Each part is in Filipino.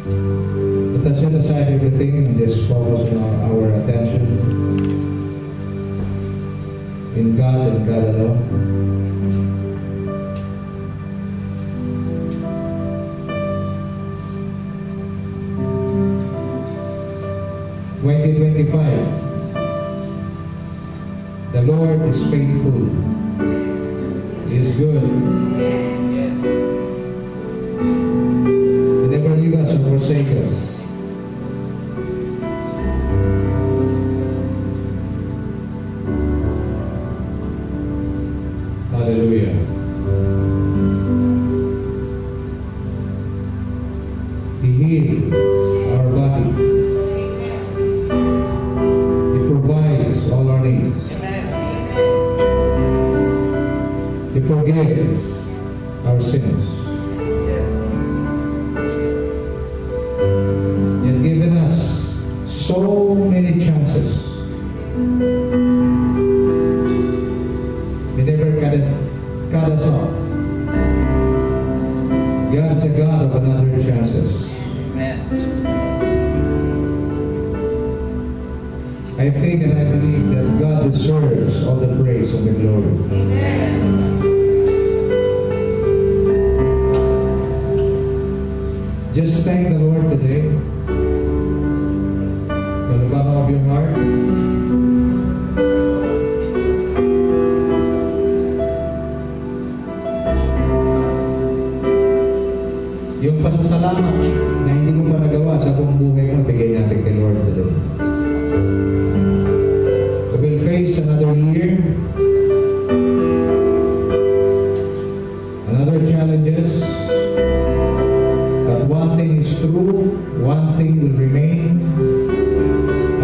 Let us set aside everything and just focus on our attention in God and God alone. 2025. The Lord is faithful. He is good. He never leave us or forsake us. Hallelujah. He heals our body. He provides all our needs. He forgives our sins. He has given us so many chances. He never cut us off. God is a God of another chances. I think and I believe that God deserves all the praise and the glory. Just thank the Lord today. From the bottom of your heart. Yung pasasalamat na hindi mo pa nagawa sa buong buhay mo, bigay natin kay Lord today. We will face another year, another challenges, but one thing is true, one thing will remain.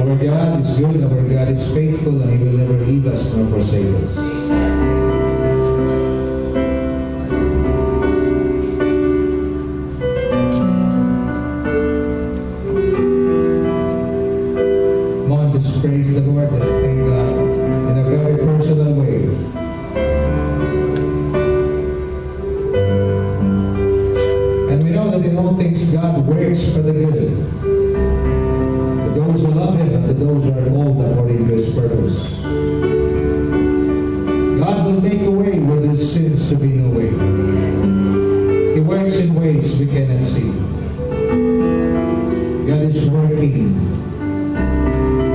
Our God is good, our God is faithful, and He will never leave us nor forsake us. Praise the Lord, let's thank God in a very personal way. And we know that in all things God works for the good. To those who love Him and to those who are called according to His purpose. God will make a way where there seems to be no way. He works in ways we cannot see. God is working.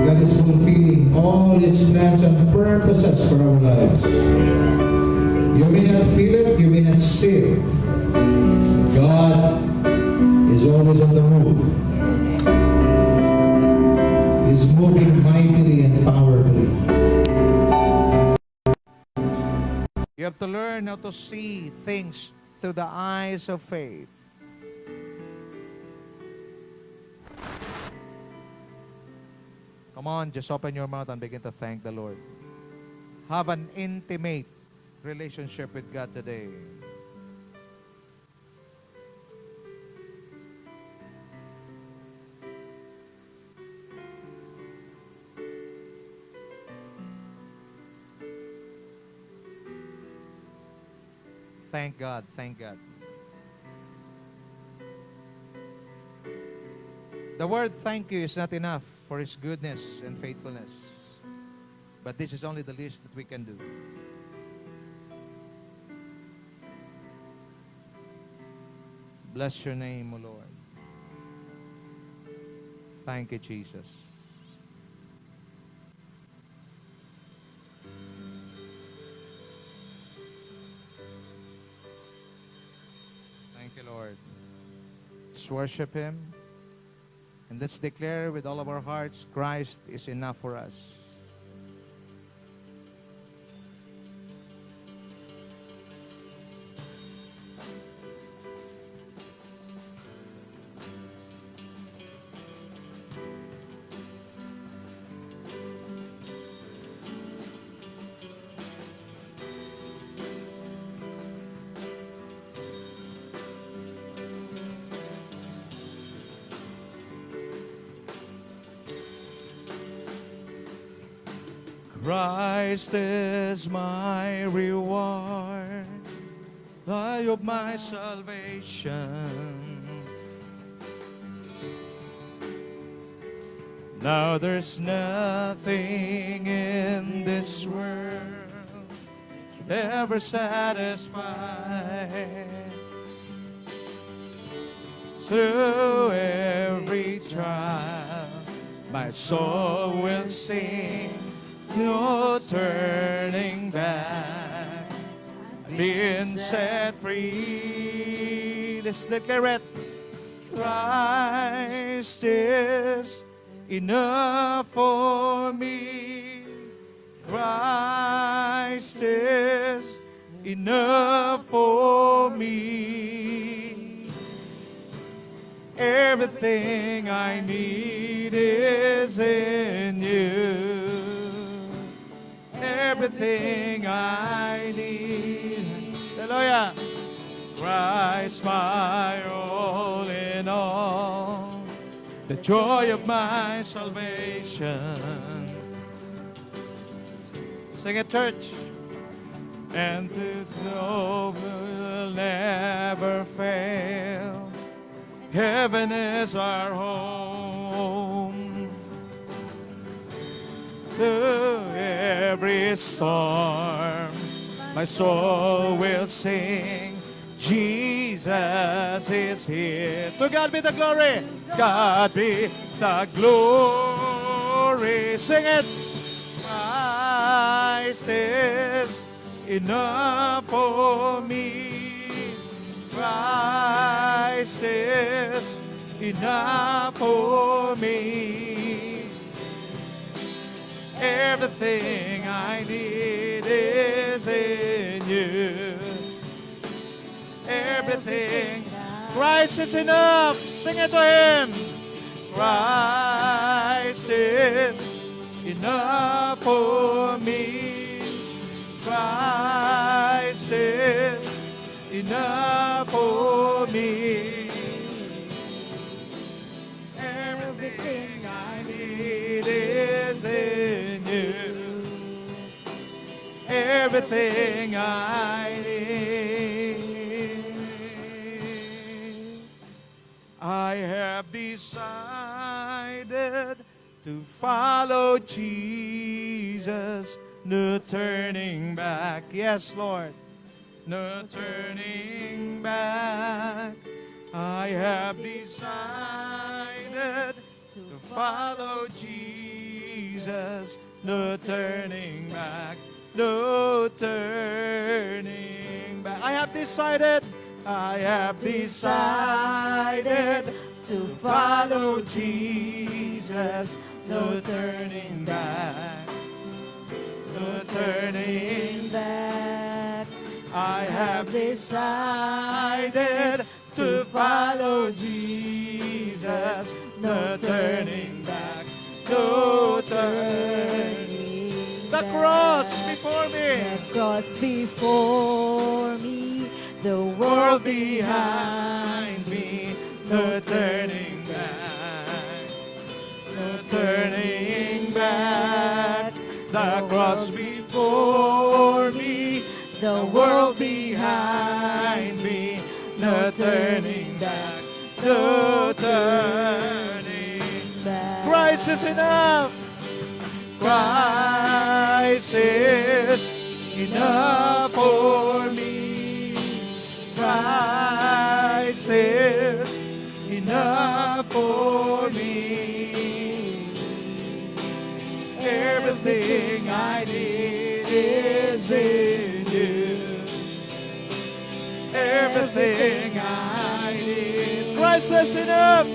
God is fulfilling all His plans and purposes for our lives. You may not feel it, you may not see it. God is always on the move. He's moving mightily and powerfully. You have to learn how to see things through the eyes of faith. Come on, just open your mouth and begin to thank the Lord. Have an intimate relationship with God today. Thank God, thank God. The word thank you is not enough for His goodness and faithfulness. But this is only the least that we can do. Bless your name, O Lord. Thank you, Jesus. Thank you, Lord. Let's worship Him. And let's declare with all of our hearts, Christ is enough for us. Christ is my reward, the eye of my salvation. Now there's nothing in this world ever satisfy. Through every trial, my soul will sing, no turning back. Being set free, let's declare it. Christ is enough for me. Christ is enough for me. Everything I need is in you. Everything I need. Hallelujah. Christ, my all in all, the joy of my salvation. Sing it, church. And this love will never fail. Heaven is our home. Through every storm, my soul will sing. Jesus is here. To God be the glory. God be the glory. Sing it. Christ is enough for me. Christ is enough for me. Everything I need is in you. Everything. Christ is enough. Sing it to Him. Christ is enough for me. Christ is enough for me. Everything I need is in you. Everything I need. I have decided to follow Jesus, no turning back. Yes, Lord, no turning back. I have decided to follow Jesus, no turning back, no turning back. I have decided to follow Jesus, no turning back, no turning back. I have decided to follow Jesus, no turning back, no turning back. The cross before me, the cross before me, the world behind me, no turning back, no turning back. The cross before me, the world behind me, no turning back, no turning back. Christ is enough. Christ is enough for me. Christ is enough for me. Everything I need is in you. Everything I need. Christ is enough.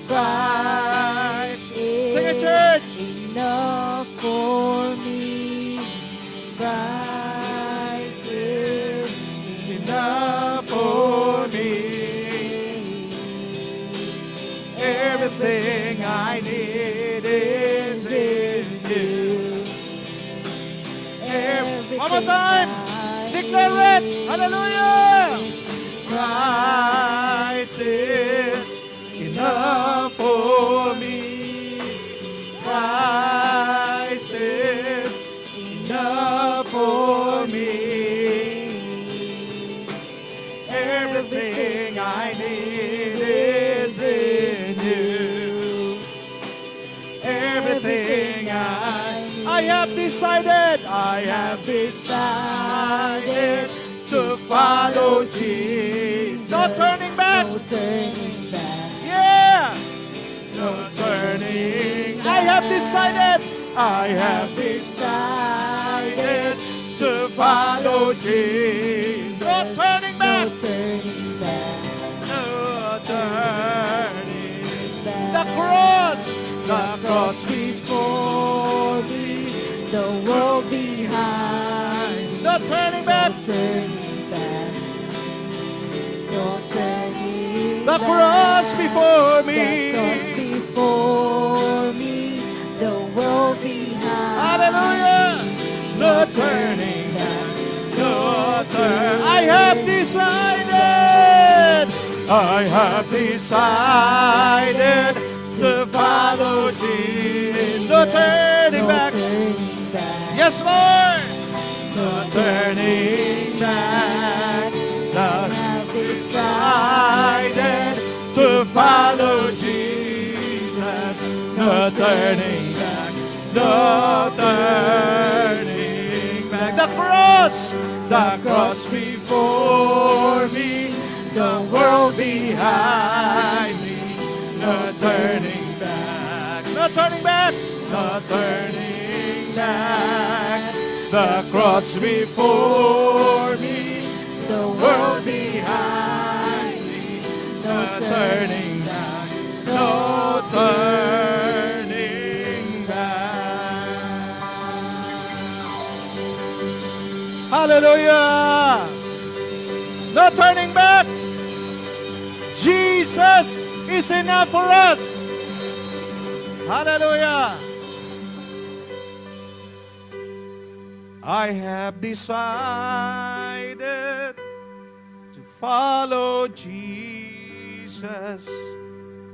Christ is sing it, church. Enough for me. Christ is Enough for me. Everything I need is in you. One more time. Declare it. Hallelujah. Christ is enough for me. Christ is enough for me. Everything I need is in you. behind. I have decided to follow Jesus. No turning back. No turning back. Yeah. No turning. I have decided to follow Jesus. No turning back. No turning back. No turning. back. The cross Before me, the world behind. No turning back. No turning back. No turning The back. cross before me. The cross before me, the world behind. Hallelujah. No turning back. No turn. I have decided to follow Jesus. No turning No back. turning back. Yes, Lord. No turning back. I No have decided decided to follow Jesus. No turning back. No turning back. The cross before me, the world behind me. No turning back. No turning back. No turning back. The cross before me, the world behind me. No turning back. No turning back. Hallelujah. No turning back. Jesus is enough for us. Hallelujah. I have decided to follow Jesus.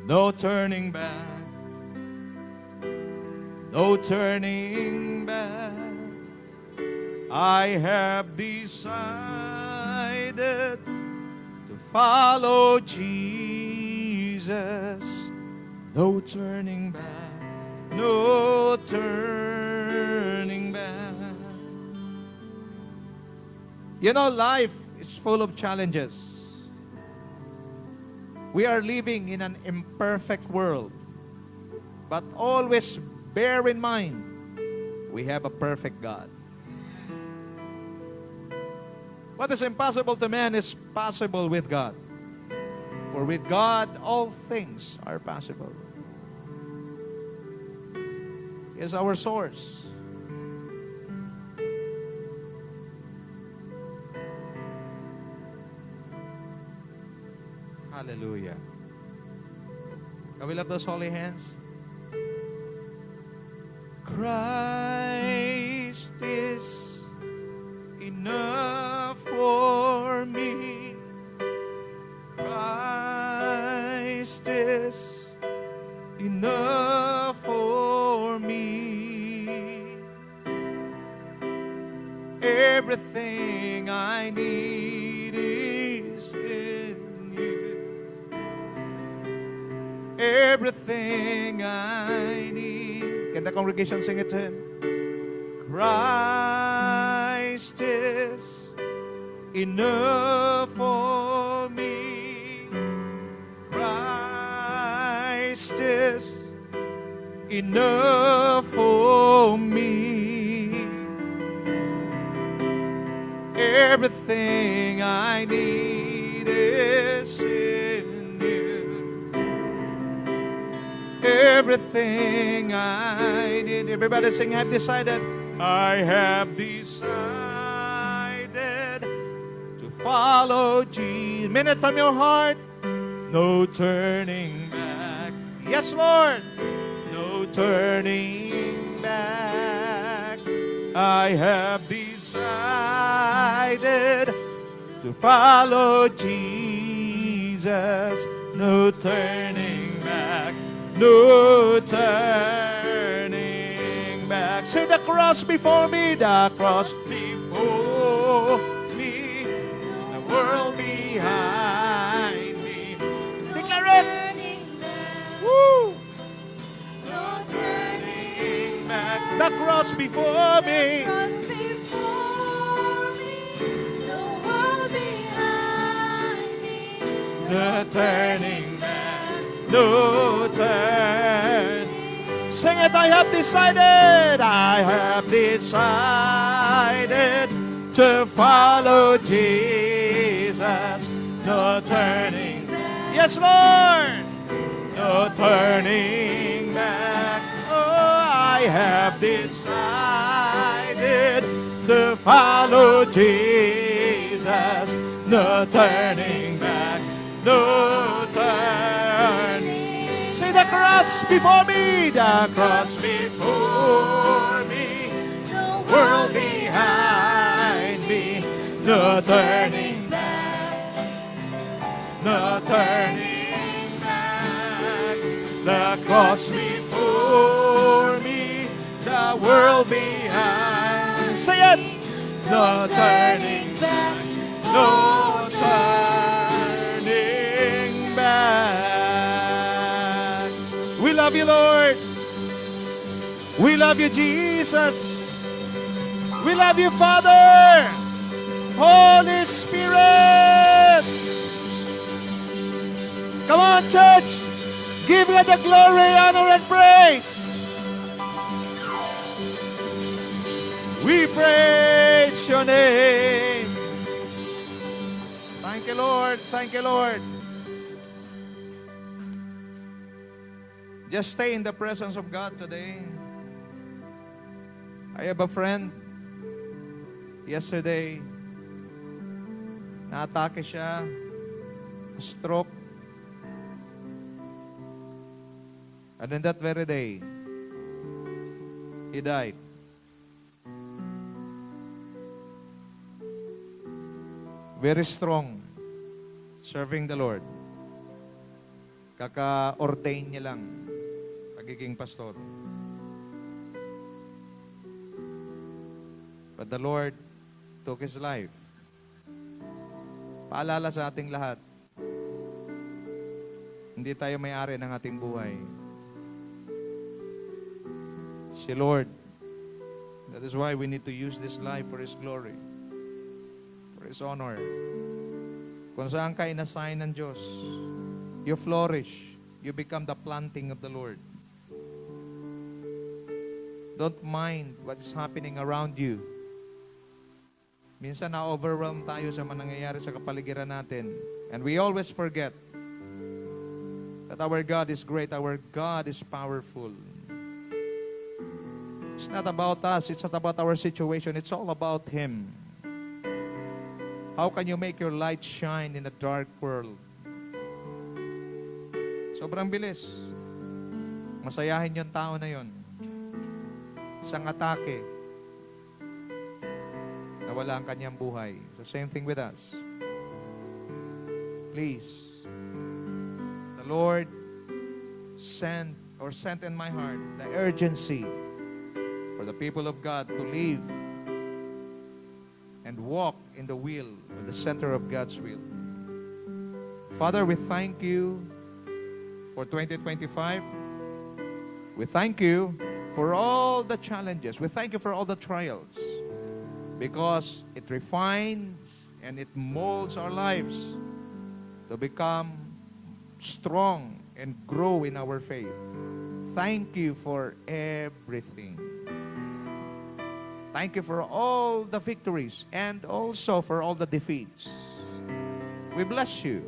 No turning back. No turning back. I have decided to follow Jesus. No turning back. No turning back. You know, life is full of challenges. We are living in an imperfect world. But always bear in mind, we have a perfect God. What is impossible to man is possible with God. For with God, all things are possible. He is our source. Hallelujah. Can we lift those holy hands? Christ is enough for me. Christ is enough for me. Everything I need is in you. Everything I need. Can the congregation sing it to him? Christ is enough for me. Christ is enough for me. Everything I need is in you. Everything I need. Everybody sing, I've decided. I have decided to follow Jesus. Mean it from your heart. No turning back. Yes, Lord. No turning back. I have decided to follow Jesus. No turning back. No turning back. Say the cross before me. The cross before me. The world behind me. Declare it. Woo! No turning Back. before me. cross before me, the world behind me. No turning back, no turn. Sing it, I have decided to follow Jesus. No turning back. Yes, Lord. No turning back. Oh, I have decided to follow Jesus. No turning back. No turning. See the cross before me. The cross before me. The World behind me. No turning back. No turning back. The cross before me. The world behind. Say it. No turning back, no turning back. We love you, Lord. We love you, Jesus. We love you, Father. Holy Spirit. Come on, church. Give God the glory, honor, and praise. We praise your name. Thank you, Lord. Thank you, Lord. Just stay in the presence of God today. I have a friend. Yesterday, na-atake siya. Stroke. And in that very day, he died. Very strong, serving the Lord. Kaka-ordain niya lang, pagiging pastor. But the Lord took His life. Paalala sa ating lahat, hindi tayo may-ari ng ating buhay. Si Lord. That is why we need to use this life for His glory, for His honor. Kung saan ka inassign ng Diyos, you flourish. You become the planting of the Lord. Don't mind what's happening around you. Minsan na-overwhelm tayo sa mga nangyayari sa kapaligiran natin. And we always forget that our God is great, our God is powerful. It's not about us, it's not about our situation, it's all about Him. How can you make your light shine in a dark world? Sobrang bilis. Masayahin yung tao na yon. Isang atake, nawala ang kanyang buhay. So same thing with us. Please, the Lord sent in my heart the urgency for the people of God to live and walk in the will, in the center of God's will. Father, we thank you for 2025. We thank you for all the challenges. We thank you for all the trials, because it refines and it molds our lives to become strong and grow in our faith. Thank you for everything. Thank you for all the victories and also for all the defeats. We bless you.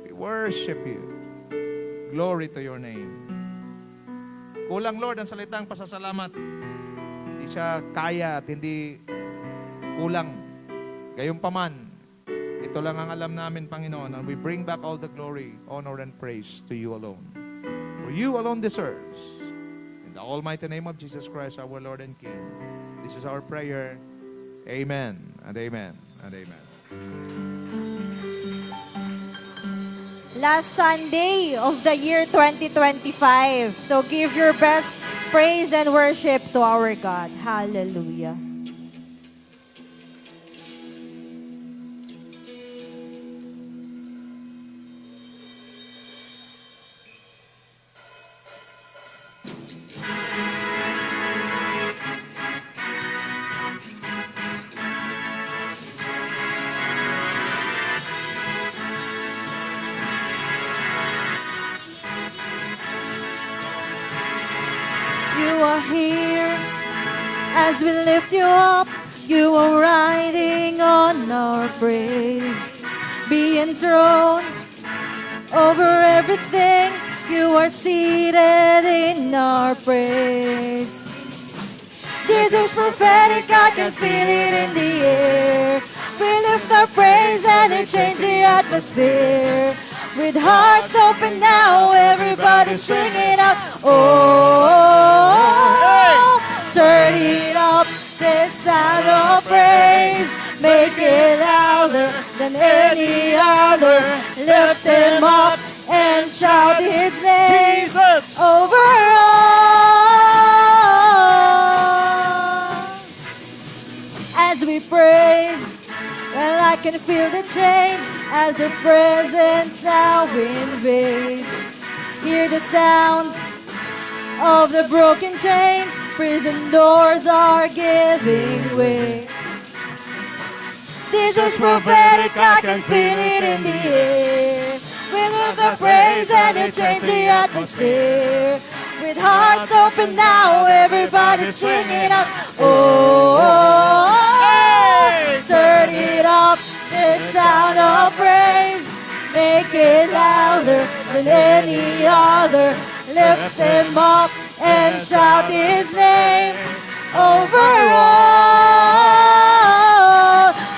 We worship you. Glory to your name. Kulang, Lord, ang salitang pasasalamat. Hindi siya kaya at hindi kulang. Gayunpaman, ito lang ang alam namin, Panginoon, and we bring back all the glory, honor, and praise to you alone. For you alone deserves. In the almighty name of Jesus Christ, our Lord and King, this is our prayer. Amen and amen and amen. Last Sunday of the year 2025. So give your best praise and worship to our God. Hallelujah. As we lift you up, you are riding on our praise. Be enthroned over everything, you are seated in our praise. This is prophetic, I can feel it in the air. We lift our praise and it changes the atmosphere. With hearts open now, everybody singing out, oh, turn it up, this sound of praise. Make it louder than any other. Lift him up and shout his name Jesus! over all. As we praise, well, I can feel the change as the presence now invades. Hear the sound of the broken chains, prison doors are giving way. This is prophetic, I can feel it in the air. We lift the praise and it changes the atmosphere. With hearts open now, everybody singing out, oh, turn it up, this sound of praise. Make it louder than any other. Lift him up and shout his name over all.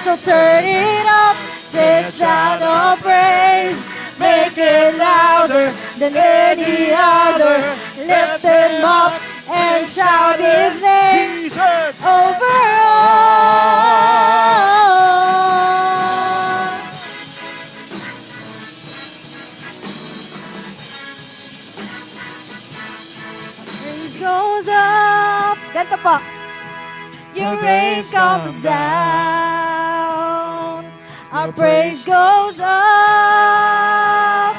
So turn it up, this sound of praise. Make it louder than any other. Lift him up and shout his name Jesus! over all. Praise goes up. Ganto po. Your rain comes down. Our praise goes up.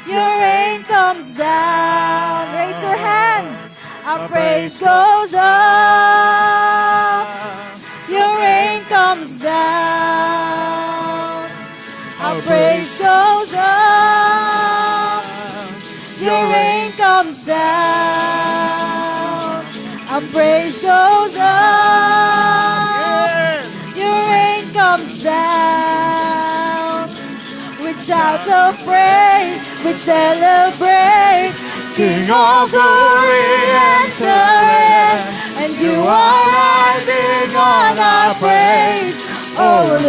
Your rain comes down. Raise your hands. Our praise goes up. Your rain comes down. Our praise goes up. Your rain comes down. Our praise goes up. Your rain comes down. With shouts of praise, we celebrate. King of glory, enter in, and you are rising on our praise, oh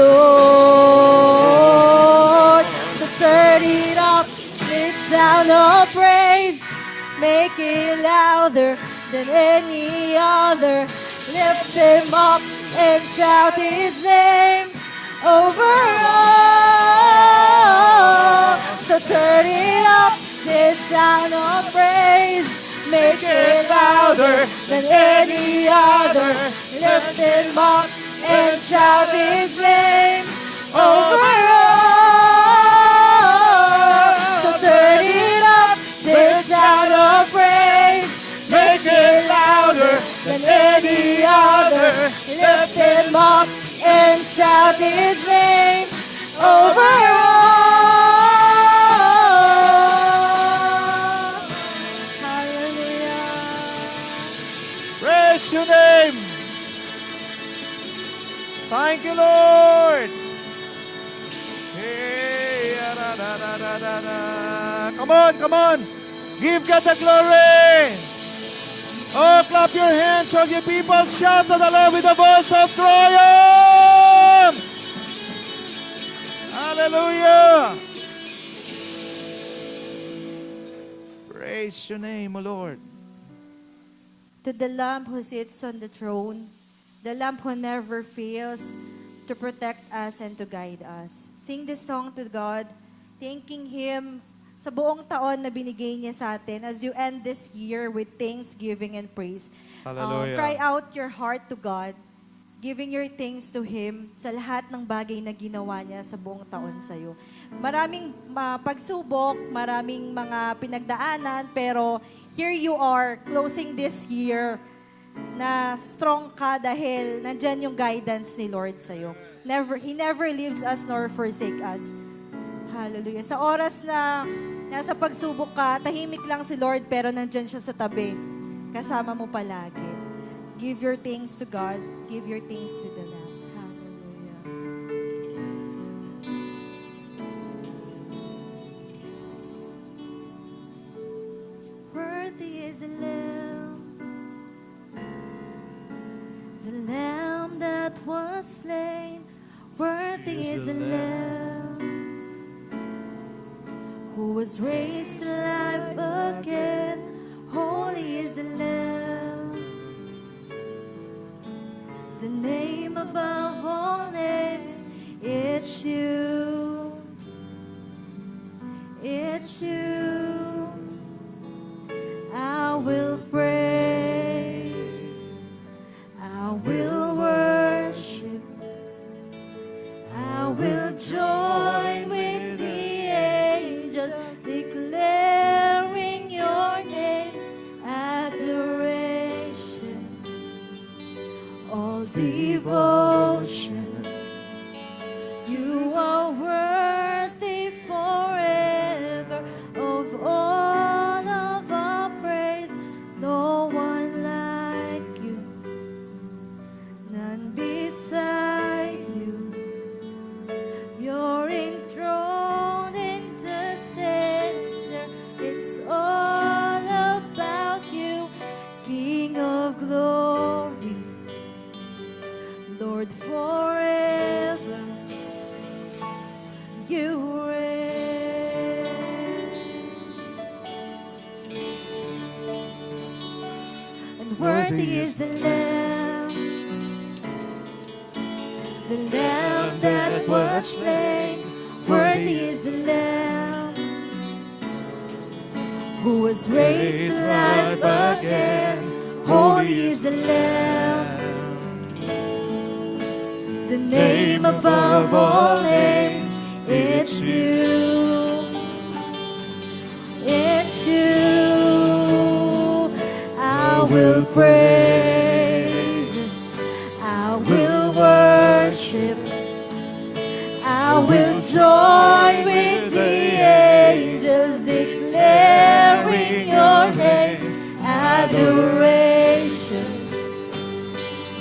Lord. So turn it up, this sound of praise. Make it louder than any other. Lift him up and shout his name over all. So turn it up, this sound of praise. Make it louder than any other. Lift him up and shout his name over all. So turn it up, this sound of praise. Make it louder than any other. Lift him up and shout his name over all. Hallelujah. Praise your name! Thank you, Lord! Hey, da, da, da, da, da, da. Come on, come on! Give God the glory! Oh, clap your hands, all you people. Shout to the Lord with the voice of triumph! Hallelujah! Praise your name, O Lord. To the Lamb who sits on the throne, the Lamb who never fails to protect us and to guide us. Sing this song to God, thanking Him sa buong taon na binigay niya sa atin as you end this year with thanksgiving and praise. Hallelujah. Cry out your heart to God, giving your thanks to Him sa lahat ng bagay na ginawa niya sa buong taon sa'yo. Maraming pagsubok, maraming mga pinagdaanan, pero here you are, closing this year, na strong ka dahil nandyan yung guidance ni Lord sa'yo. He never leaves us nor forsake us. Hallelujah. Sa oras na nasa pagsubok ka, tahimik lang si Lord pero nandyan siya sa tabi. Kasama mo palagi. Give your thanks to God. Give your thanks to the Lamb. Hallelujah. Worthy is the Lamb that was slain. Worthy is the Lamb who was raised to life again. Holy is the Lamb, the name above all names. It's you, it's you. I will praise, I will worship, I will join with the angels declaring your name. Adoration, all devotion. You are worthy forever of all of our praise. No one like you, none beside you. You're enthroned in the center. It's all about you, King of glory, Lord forever. You reign. And worthy is the Lamb that was slain. Worthy is the Lamb who was raised to life again. Holy is the Lamb, the name above all names. It's you, it's you. I will praise, I will worship, I will join with the angels declaring your name. Adoration,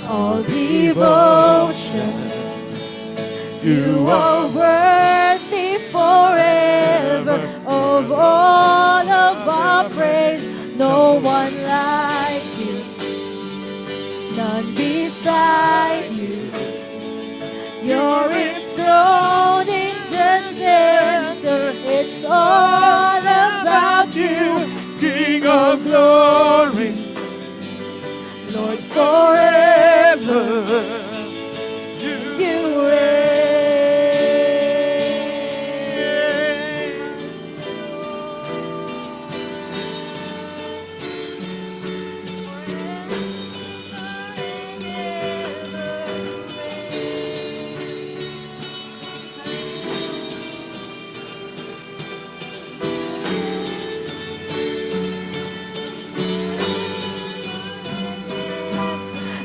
all devotion. You are worthy forever of all of our praise. No one like you, none beside you. You're enthroned in the center. It's all about you, King of glory, Lord forever. You reign.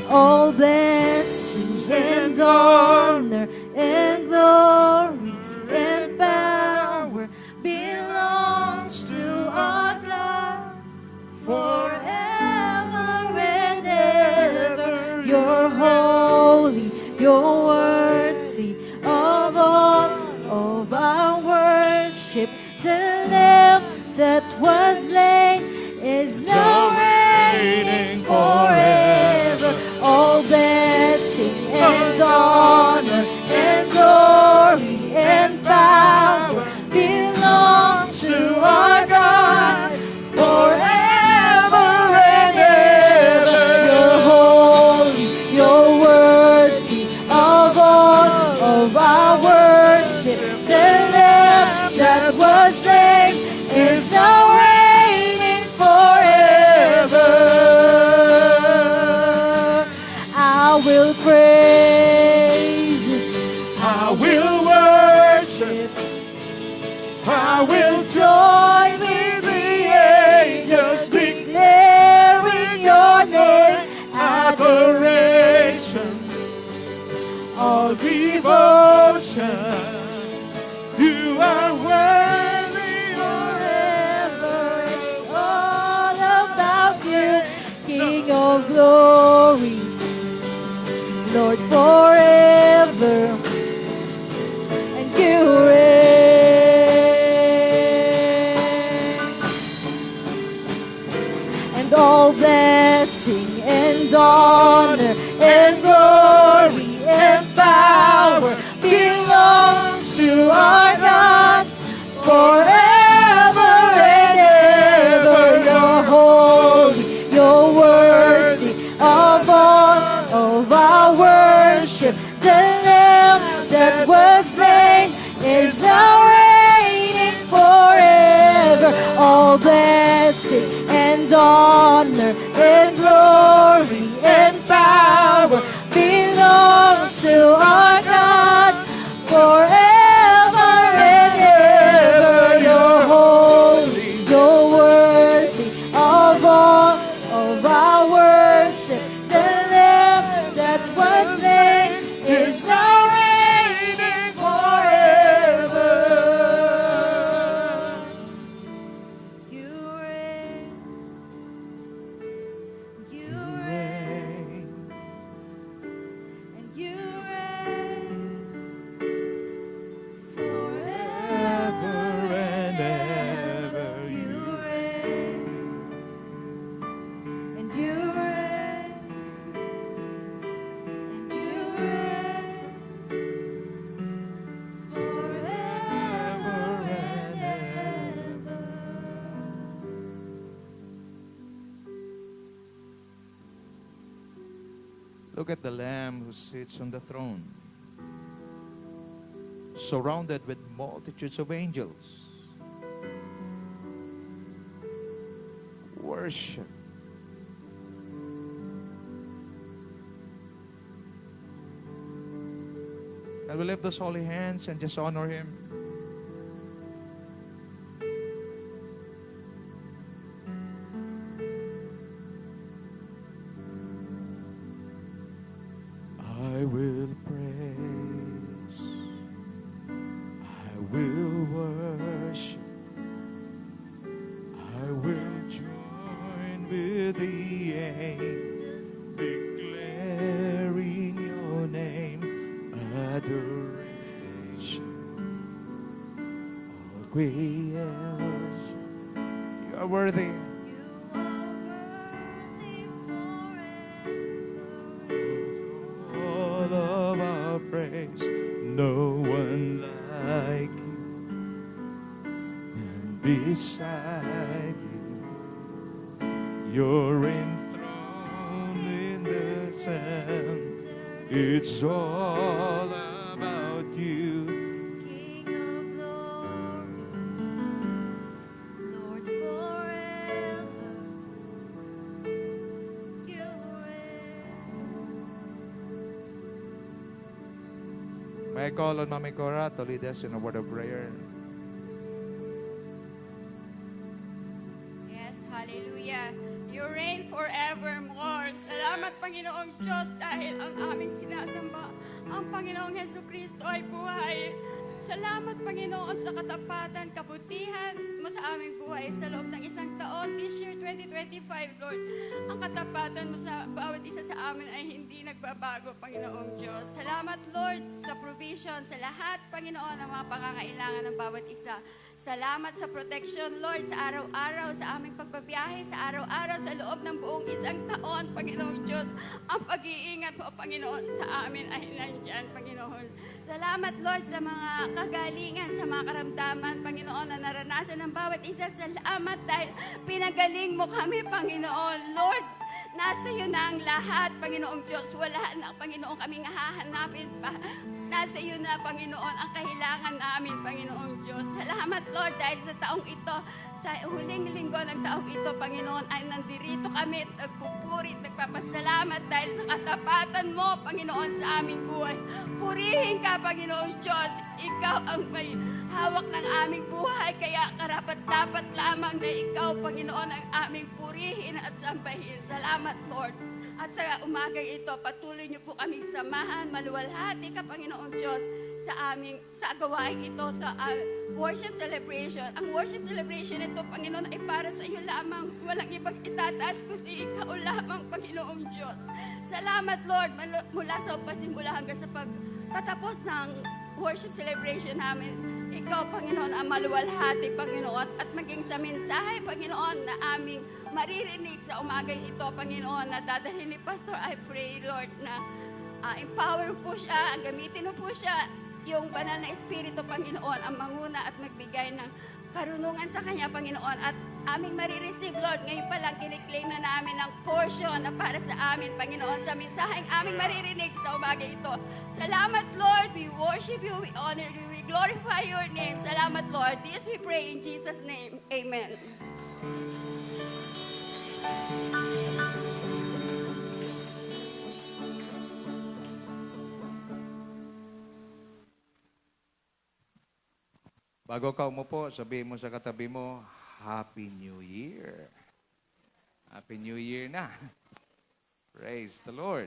All blessings and honor and glory and power belongs to our God forever and ever. You're holy, you're worthy of all of our worship. The Lamb that was slain is now reigning forever. All blessing and honor and glory and power belong to our God forever and ever. You're holy, you're worthy of all of our worship. The Lamb that was slain is now reigning forever. I will praise, I will worship, I will join with the angels declaring your name. Adoration, all devotion. You are worthy forever. It's all about you, King of glory, Look at the Lamb who sits on the throne, surrounded with multitudes of angels. Worship. And we lift those holy hands and just honor Him. I will praise, I will worship, I will join with the angels, declaring your name, adoration, all creation. You are worthy. All of our praise, no one like you, and beside you, you're enthroned in the sun. It's all about you. King of glory, Lord forever, you reign. May I call on Mami Cora to lead us in a word of prayer. Yes, hallelujah. You reign forevermore. Salamat, Panginoong Diyos, dahil ang aming sinasamba, ang Panginoong Hesukristo ay buhay. Salamat, Panginoon, sa katapatan, kabutihan mo sa aming buhay sa loob ng isang taon, this year 2025, Lord. Ang katapatan mo sa bawat isa sa amin ay hindi nagbabago, Panginoong Diyos. Salamat, Lord, sa provision, sa lahat, Panginoon, ng mga pangangailangan ng bawat isa. Salamat sa protection, Lord, sa araw-araw, sa aming pagbabiyahe, sa araw-araw, sa loob ng buong isang taon, Panginoong Diyos. Ang pag-iingat mo, Panginoon, sa amin ay nandyan, Panginoon. Salamat, Lord, sa mga kagalingan, sa mga karamdaman, Panginoon, na naranasan ng bawat isa. Salamat dahil pinagaling mo kami, Panginoon. Lord, nasa iyo na ang lahat, Panginoong Diyos. Wala na, Panginoon, kaming hahanapin pa. Nasa iyo na, Panginoon, ang kahilangan namin, Panginoong Diyos. Salamat, Lord, dahil sa taong ito, sa huling linggo ng taong ito, Panginoon, ay nandirito kami at nagpupuri at nagpapasalamat dahil sa katapatan mo, Panginoon, sa aming buhay. Purihin ka, Panginoong Diyos. Ikaw ang may hawak ng aming buhay, kaya karapat-dapat lamang na ikaw, Panginoon, ang aming purihin at sambahin. Salamat, Lord. At sa umaga ito, patuloy niyo po kaming samahan, maluwalhati ka, Panginoong Diyos, sa gawain ito, sa worship celebration. Ang worship celebration ito, Panginoon, ay para sa iyo lamang. Walang ibang itataas kundi ikaw lamang, Panginoong Diyos. Salamat, Lord, mula sa pasimula hanggang sa pagtatapos ng worship celebration namin. Ikaw, Panginoon, ang maluwalhati, Panginoon, at maging sa mensahe, Panginoon, na aming maririnig sa umagang ito, Panginoon, na dadalhin ni Pastor. I pray, Lord, na empower po siya, gamitin mo po siya, yung banal na Espiritu, Panginoon, ang manguna at magbigay ng karunungan sa Kanya, Panginoon, at aming marireceive, Lord. Ngayon pa lang, kiniklaim na namin ang portion na para sa amin, Panginoon, sa mensaheng aming maririnig sa umaga ito. Salamat, Lord. We worship you, we honor you, we glorify your name. Salamat, Lord. This we pray in Jesus' name. Amen. Bago ka umupo, sabihin mo sa katabi mo, Happy New Year. Happy New Year na. Praise the Lord.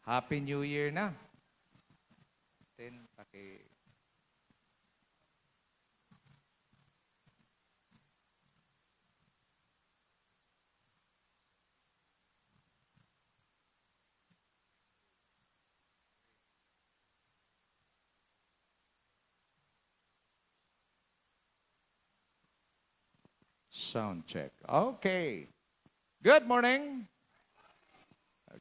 Happy New Year na. Sound check. Okay. Good morning.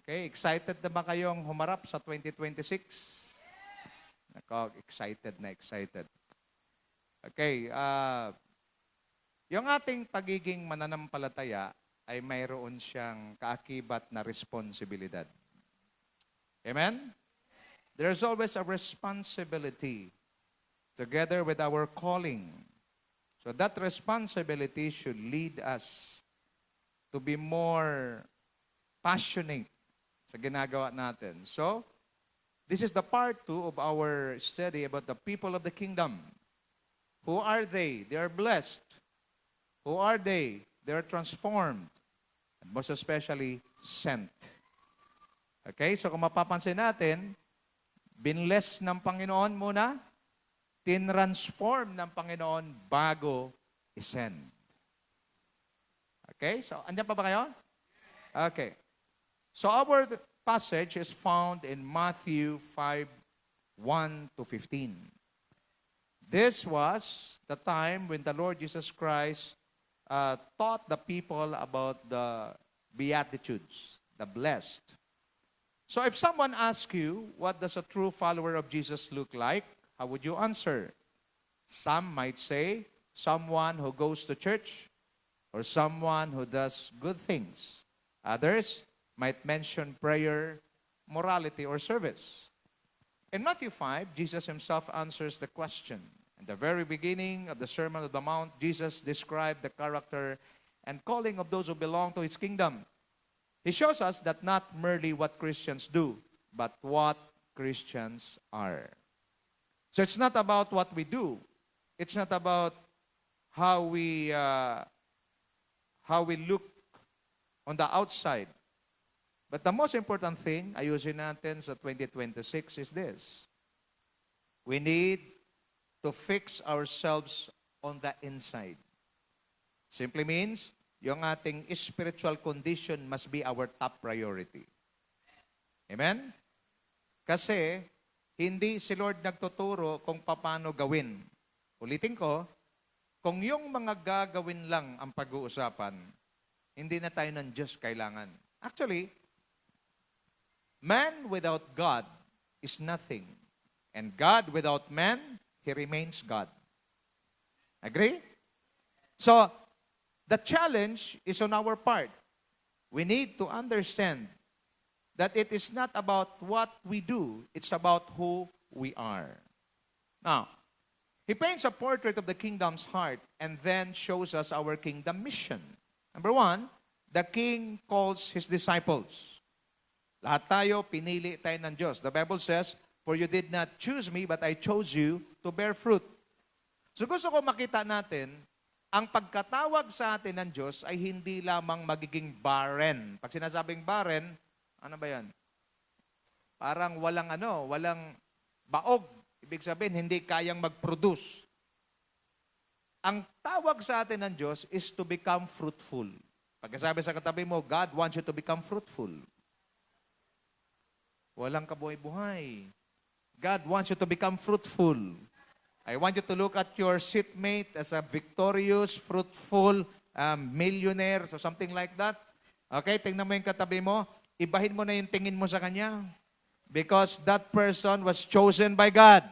Okay, excited na ba kayong humarap sa 2026? Nako, excited na excited. Okay, yung ating pagiging mananampalataya ay mayroon siyang kaakibat na responsibilidad. Amen? There's always a responsibility together with our calling. So that responsibility should lead us to be more passionate sa ginagawa natin. So, this is the part 2 of our study about the people of the kingdom. Who are they? They are blessed. Who are they? They are transformed. And most especially, sent. Okay, so kung mapapansin natin, binless ng Panginoon muna, tinransform ng Panginoon bago isend. Okay, so andyan pa ba kayo? Okay. So our passage is found in Matthew 5:1-15. This was the time when the Lord Jesus Christ taught the people about the Beatitudes, the blessed. So if someone asks you, what does a true follower of Jesus look like? How would you answer? Some might say, someone who goes to church or someone who does good things. Others might mention prayer, morality, or service. In Matthew 5, Jesus himself answers the question. In the very beginning of the Sermon on the Mount, Jesus described the character and calling of those who belong to his kingdom. He shows us that not merely what Christians do, but what Christians are. So it's not about what we do. It's not about how we look on the outside. But the most important thing, ayusin natin sa 2026 is this. We need to fix ourselves on the inside. Simply means, yung ating spiritual condition must be our top priority. Amen? Kasi, hindi si Lord nagtuturo kung paano gawin. Ulitin ko, kung yung mga gagawin lang ang pag-uusapan, hindi na tayo ng Diyos kailangan. Actually, man without God is nothing. And God without man, He remains God. Agree? So, the challenge is on our part. We need to understand that it is not about what we do, it's about who we are. Now, he paints a portrait of the kingdom's heart and then shows us our kingdom mission. Number 1, the king calls his disciples. Lahat tayo, pinili tayo ng Diyos. The Bible says, for you did not choose me, but I chose you to bear fruit. So gusto ko makita natin, ang pagkatawag sa atin ng Diyos ay hindi lamang magiging barren. Pag sinasabing barren, ano ba yan? Parang walang baog. Ibig sabihin, hindi kayang mag-produce. Ang tawag sa atin ng Diyos is to become fruitful. Pagkasabi sa katabi mo, God wants you to become fruitful. Walang kabuhay-buhay. God wants you to become fruitful. I want you to look at your seatmate as a victorious, fruitful millionaire or something like that. Okay, tingnan mo yung katabi mo. Ibahin mo na yung tingin mo sa kanya. Because that person was chosen by God.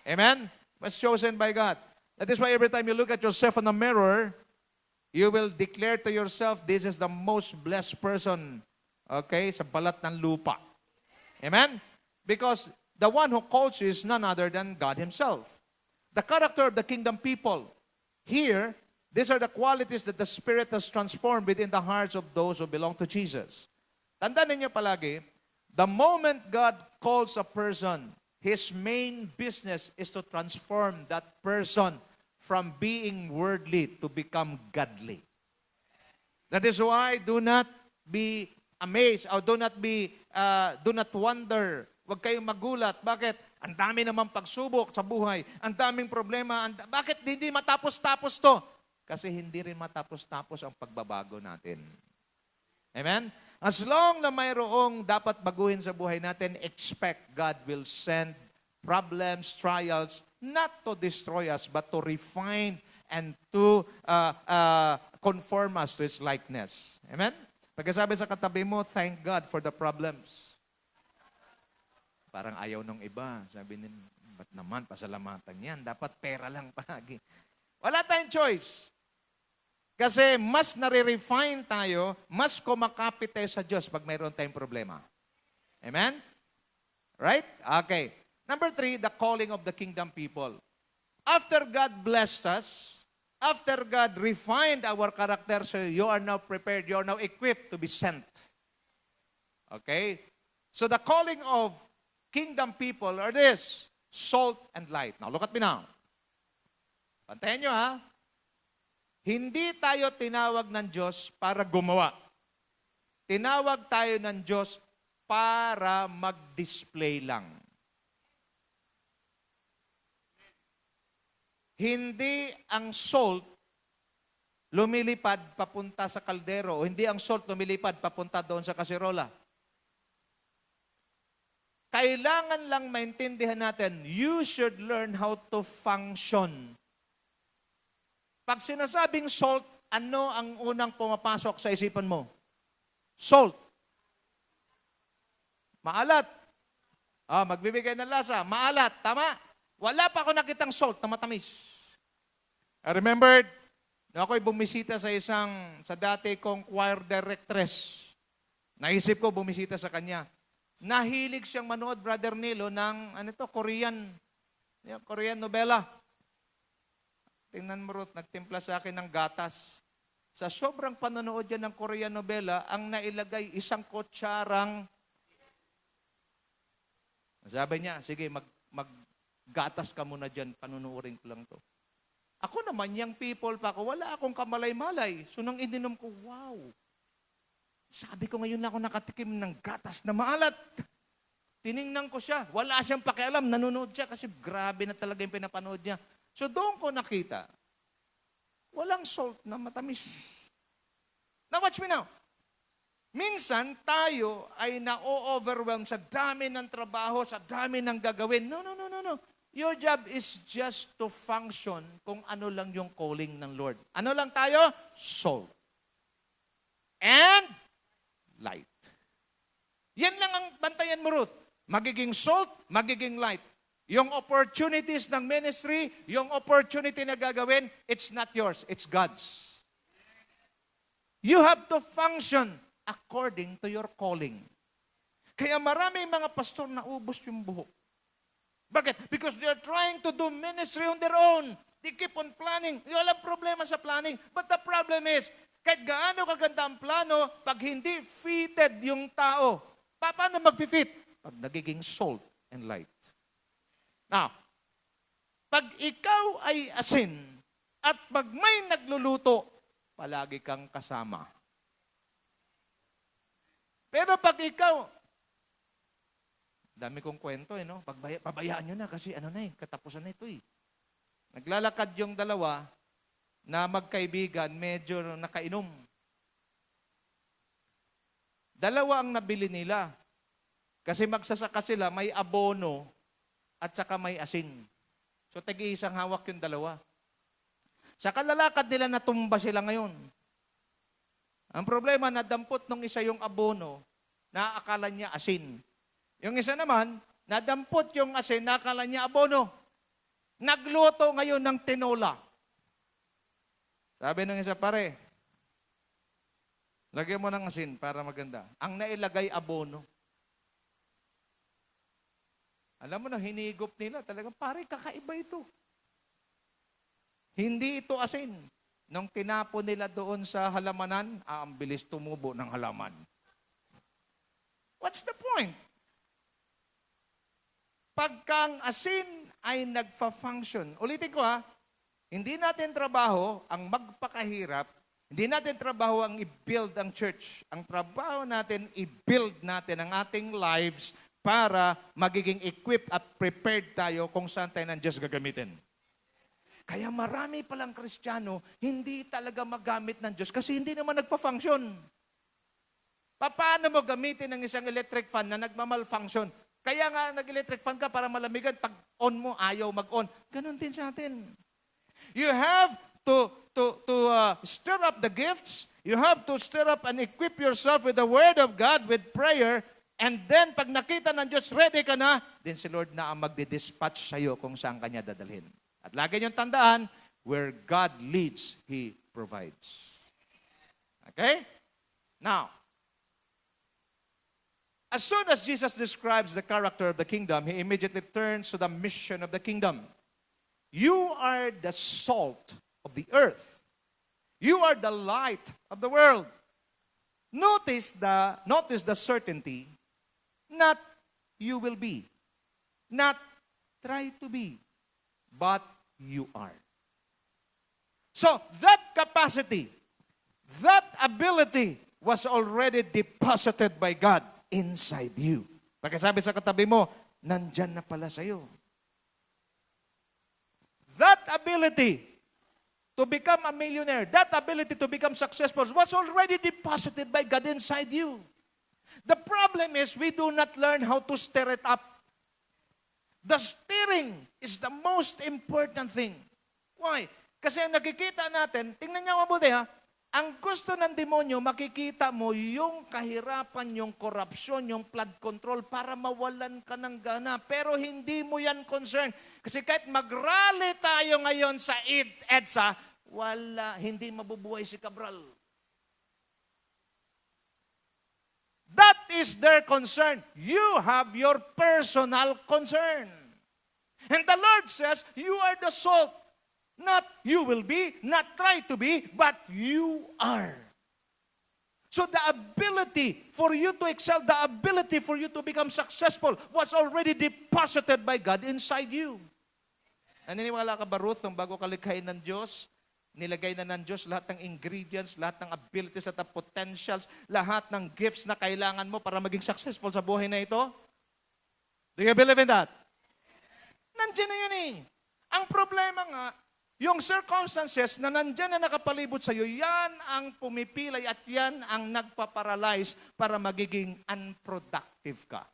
Amen? Was chosen by God. That is why every time you look at yourself in the mirror, you will declare to yourself, this is the most blessed person, okay, sa balat ng lupa. Amen? Because the one who calls you is none other than God Himself. The character of the kingdom people. Here, these are the qualities that the Spirit has transformed within the hearts of those who belong to Jesus. Tandaan ninyo palagi, the moment God calls a person, His main business is to transform that person from being worldly to become godly. That is why do not be amazed or do not wonder. Huwag kayong magulat. Bakit? Ang dami namang pagsubok sa buhay. Ang daming problema. Bakit hindi matapos-tapos to? Kasi hindi rin matapos-tapos ang pagbabago natin. Amen? As long na mayroong dapat baguhin sa buhay natin, expect God will send problems, trials, not to destroy us, but to refine and to conform us to His likeness. Amen? Pagkasabi sa katabi mo, thank God for the problems. Parang ayaw nung iba. Sabi nila, ba't naman pasalamatan yan? Dapat pera lang palagi. Wala tayong choice. Kasi mas nare-refine tayo, mas kumakapit tayo sa Diyos pag mayroon tayong problema. Amen? Right? Okay. Number 3, the calling of the kingdom people. After God blessed us, after God refined our character, so you are now prepared, you are now equipped to be sent. Okay? So the calling of kingdom people are this, salt and light. Now, look at me now. Pantayin nyo ha. Hindi tayo tinawag ng Diyos para gumawa. Tinawag tayo ng Diyos para mag-display lang. Hindi ang salt lumilipad papunta sa kaldero o hindi ang salt lumilipad papunta doon sa kaserola. Kailangan lang maintindihan natin, you should learn how to function. Pag sinasabing salt, ano ang unang pumapasok sa isipan mo? Salt. Maalat. Magbibigay ng lasa. Maalat. Tama? Wala pa ako nakitang salt na matamis. I remembered, na ako'y bumisita sa dati kong choir directress. Naisip ko bumisita sa kanya. Nahilig siyang manood, Brother Nilo, ng Korean novela. Tingnan mo, Ruth, nagtimpla sa akin ng gatas. Sa sobrang panonood yan ng Korean novela, ang nailagay isang kutsarang. Sabi niya, sige, maggatas ka muna dyan, panunuorin ko lang to. Ako naman, young people pa ako, wala akong kamalay-malay. So nang ininom ko, wow. Sabi ko, ngayon na ako nakatikim ng gatas na maalat. Tiningnan ko siya. Wala siyang pakialam. Nanonood siya kasi grabe na talaga yung pinapanood niya. So doon ko nakita, walang salt na matamis. Now watch me now. Minsan tayo ay na-overwhelm sa dami ng trabaho, sa dami ng gagawin. No. Your job is just to function kung ano lang yung calling ng Lord. Ano lang tayo? Salt. And light. Yan lang ang bantayan mo, Ruth. Magiging salt, magiging light. Yung opportunities ng ministry, yung opportunity na gagawin, it's not yours, it's God's. You have to function according to your calling. Kaya marami mga pastor na ubos yung buhok. Bakit? Because they are trying to do ministry on their own. They keep on planning. Walang problema sa planning. But the problem is, kahit gaano kaganda ang plano, pag hindi fitted yung tao, paano mag-fit? Pag nagiging salt and light. Now, pag ikaw ay asin at pag may nagluluto, palagi kang kasama. Pero pag ikaw, dami kong kwento no? Pabayaan nyo na kasi katapusan na ito Naglalakad yung dalawa na magkaibigan, medyo nakainom. Dalawa ang nabili nila. Kasi magsasaka sila, may abono at saka may asin. So, tagi-isang hawak yung dalawa. Sa kalalakad nila, natumba sila ngayon. Ang problema, nadampot nung isa yung abono, na akala niya asin. Yung isa naman, nadampot yung asin, na akala niya abono. Nagluto ngayon ng tinola. Sabi ng isa, pare, lagyan mo ng asin para maganda. Ang nailagay abono. Alam mo na, hinigop nila. Talagang, pare, kakaiba ito. Hindi ito asin. Nung tinapo nila doon sa halamanan, ang bilis tumubo ng halaman. What's the point? Pagkang asin ay nagfa-function. Ulitin ko hindi natin trabaho ang magpakahirap, hindi natin trabaho ang i-build ang church. Ang trabaho natin, i-build natin ang ating lives para magiging equipped at prepared tayo kung saan tayo ng Diyos gagamitin. Kaya marami palang Kristiyano, hindi talaga magamit ng Diyos kasi hindi naman nagpa-function. Paano mo gamitin ang isang electric fan na nagmamalfunction? Kaya nga nag-electric fan ka para malamigan, pag on mo, ayaw mag-on. Ganon din sa atin. You have to stir up the gifts. You have to stir up and equip yourself with the Word of God, with prayer, And then, pag nakita ng Diyos, ready ka na, then si Lord na ang magdi-dispatch sa'yo kung saan kanya dadalhin. At lagi niyong tandaan, where God leads, He provides. Okay? Now, as soon as Jesus describes the character of the kingdom, He immediately turns to the mission of the kingdom. You are the salt of the earth. You are the light of the world. Notice the certainty, not you will be, not try to be, but you are. So that capacity, that ability was already deposited by God inside you. Pagkasabi sa katabi mo, nandyan na pala sa'yo. That ability to become a millionaire, that ability to become successful was already deposited by God inside you. The problem is we do not learn how to stir it up. The stirring is the most important thing. Why? Kasi ang nakikita natin, tingnan niyo mabuti ha, ang gusto ng demonyo, makikita mo yung kahirapan, yung korupsyon, yung flood control para mawalan ka ng gana. Pero hindi mo yan concern. Kasi kahit mag-rally tayo ngayon sa EDSA, hindi mabubuhay si Cabral. That is their concern. You have your personal concern. And the Lord says, you are the salt. Not you will be, not try to be, but you are. So the ability for you to excel, the ability for you to become successful was already deposited by God inside you. Naniniwala ka ba, Ruth, nung bago ka likhain ng Diyos, nilagay na ng Diyos lahat ng ingredients, lahat ng abilities at ng potentials, lahat ng gifts na kailangan mo para maging successful sa buhay na ito? Do you believe in that? Nandiyan na yun eh. Ang problema nga, yung circumstances na nandyan na nakapalibot sa iyo, yan ang pumipilay at yan ang nagpaparalyze para magiging unproductive ka.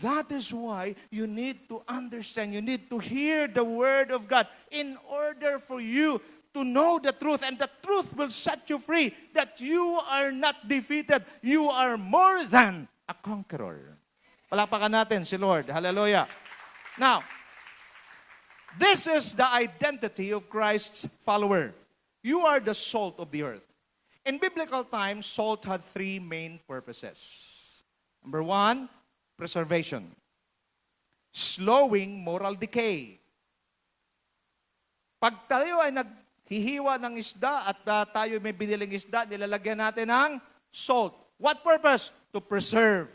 That is why you need to understand, you need to hear the Word of God in order for you to know the truth, and the truth will set you free, that you are not defeated, you are more than a conqueror. Palakpakan natin si Lord. Hallelujah. Now, this is the identity of Christ's follower. You are the salt of the earth. In biblical times, salt had three main purposes. Number one, preservation. Slowing moral decay. Pag tayo ay naghihiwa ng isda at tayo may biniling isda, nilalagyan natin ng salt. What purpose? To preserve.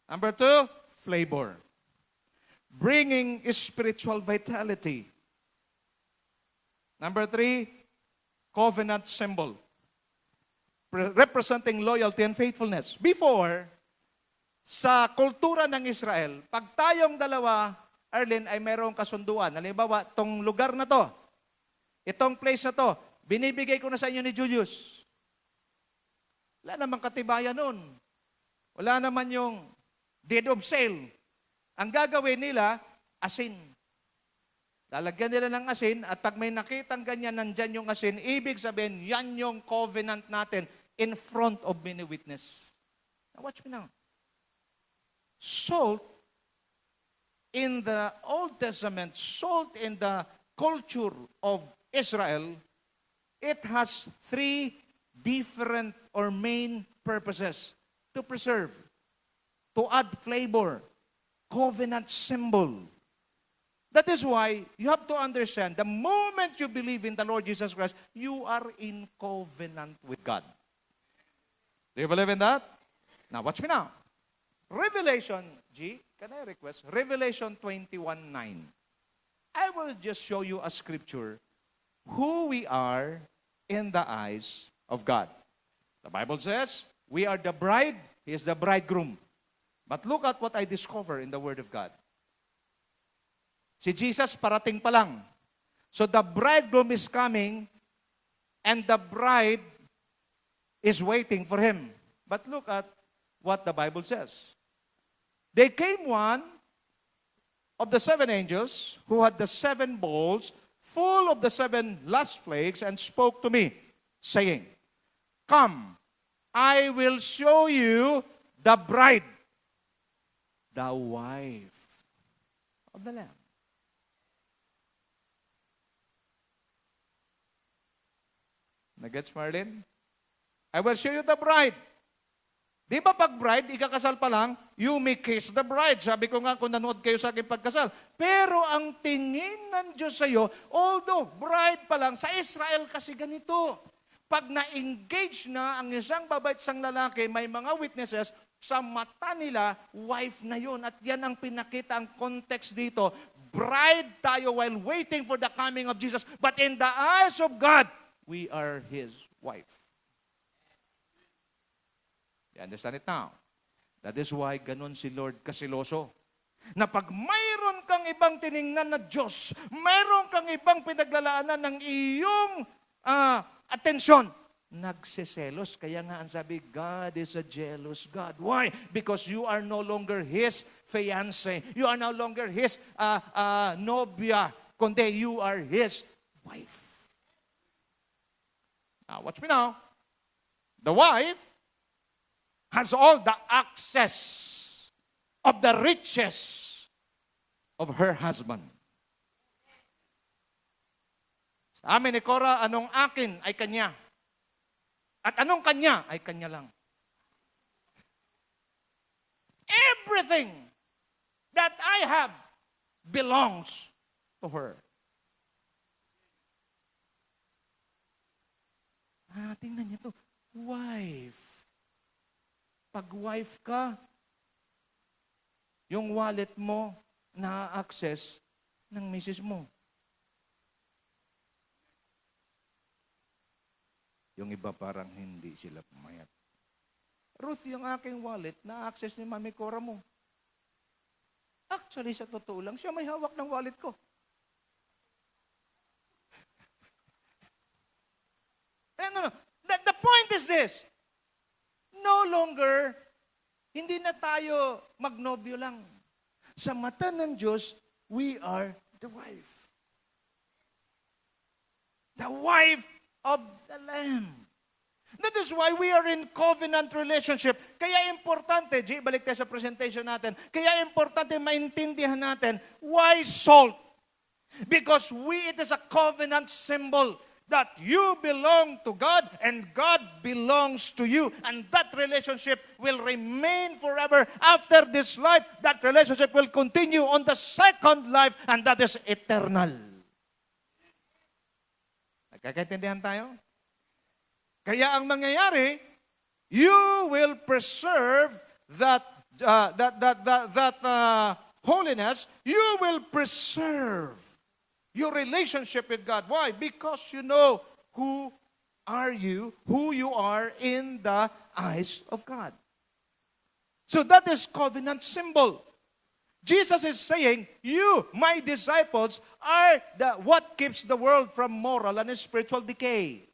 Number two, flavor. Bringing spiritual vitality. Number three, covenant symbol. Representing loyalty and faithfulness. Before, sa kultura ng Israel, pag tayong dalawa, Arlene, ay mayroong kasunduan. Halimbawa, itong lugar na to, itong place na to, binibigay ko na sa inyo ni Julius. Wala namang katibayan nun. Wala naman yung deed of sale. Ang gagawin nila, asin. Lalagyan nila ng asin at pag may nakitang ganyan, nandyan yung asin, ibig sabihin, yan yung covenant natin in front of many witness. Now watch me now. Salt in the Old Testament, salt in the culture of Israel, it has three different or main purposes. To preserve, to add flavor, covenant symbol. That is why you have to understand, the moment you believe in the Lord Jesus Christ, you are in covenant with God. Do you believe in that? Now, watch me now. Revelation, G, can I request? Revelation 21:9. I will just show you a scripture who we are in the eyes of God. The Bible says, we are the bride, He is the bridegroom. But look at what I discover in the Word of God. Si Jesus parating pa lang. So the bridegroom is coming and the bride is waiting for Him. But look at what the Bible says. They came one of the seven angels who had the seven bowls full of the seven last plagues and spoke to me, saying, Come, I will show you the bride, the wife of the Lamb. Nagets, Marlene? I will show you the bride. Di ba pag bride, ikakasal pa lang, you may kiss the bride. Sabi ko nga kung nanood kayo sa aking pagkasal. Pero ang tingin ng Diyos sa iyo, although bride pa lang, sa Israel kasi ganito. Pag na-engage na ang isang babae at isang lalaki, may mga witnesses, sa mata nila, wife na yun. At yan ang pinakita, ang context dito. Bride tayo while waiting for the coming of Jesus. But in the eyes of God, we are His wife. You understand it now? That is why ganun si Lord kasiloso. Na pag mayroon kang ibang tiningnan na Diyos, mayroon kang ibang pinaglalaanan ng iyong atensyon, nagseselos. Kaya nga ang sabi, God is a jealous God. Why? Because you are no longer His fiancé. You are no longer His nobia, kundi you are His wife. Now, watch me now. The wife has all the access of the riches of her husband. Sa amin ni Cora, anong akin ay kanya. At anong kanya ay kanya lang. Everything that I have belongs to her. Tingnan niyo to. Wife. Pag wife ka, yung wallet mo na-access ng misis mo. Yung iba parang hindi sila pumayat. Ruth, yung aking wallet, na-access ni Mami Cora mo. Actually, sa totoo lang, siya may hawak ng wallet ko. No. The point is this. No longer, hindi na tayo magnobyo lang. Sa mata ng Diyos, we are the wife. The wife of the Lamb. That is why we are in covenant relationship. Kaya importante, G, balik tayo sa presentation natin, kaya importante maintindihan natin, why salt? Because it is a covenant symbol that you belong to God and God belongs to you. And that relationship will remain forever after this life. That relationship will continue on the second life, and that is eternal. Nagkakaintindihan tayo? Kaya ang mangyayari, you will preserve that holiness. You will preserve your relationship with God. Why? Because you know who you are in the eyes of God. So that is covenant symbol. Jesus is saying, you, my disciples, are what keeps the world from moral and spiritual decay.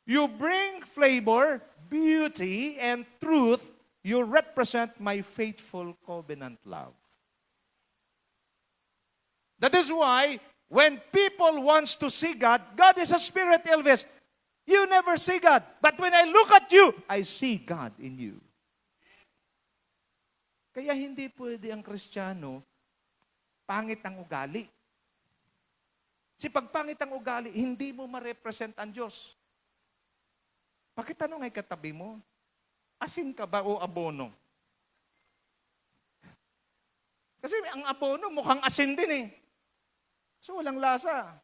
You bring flavor, beauty, and truth. You represent my faithful covenant love. That is why, when people wants to see God, God is a spirit, Elvis. You never see God. But when I look at you, I see God in you. Kaya hindi pwede ang Kristiyano, pangit ang ugali. Kasi pag pangit ang ugali, hindi mo ma-represent ang Diyos. Pakitanong ay katabi mo, asin ka ba o abono? Kasi ang abono mukhang asin din eh. So walang lasa.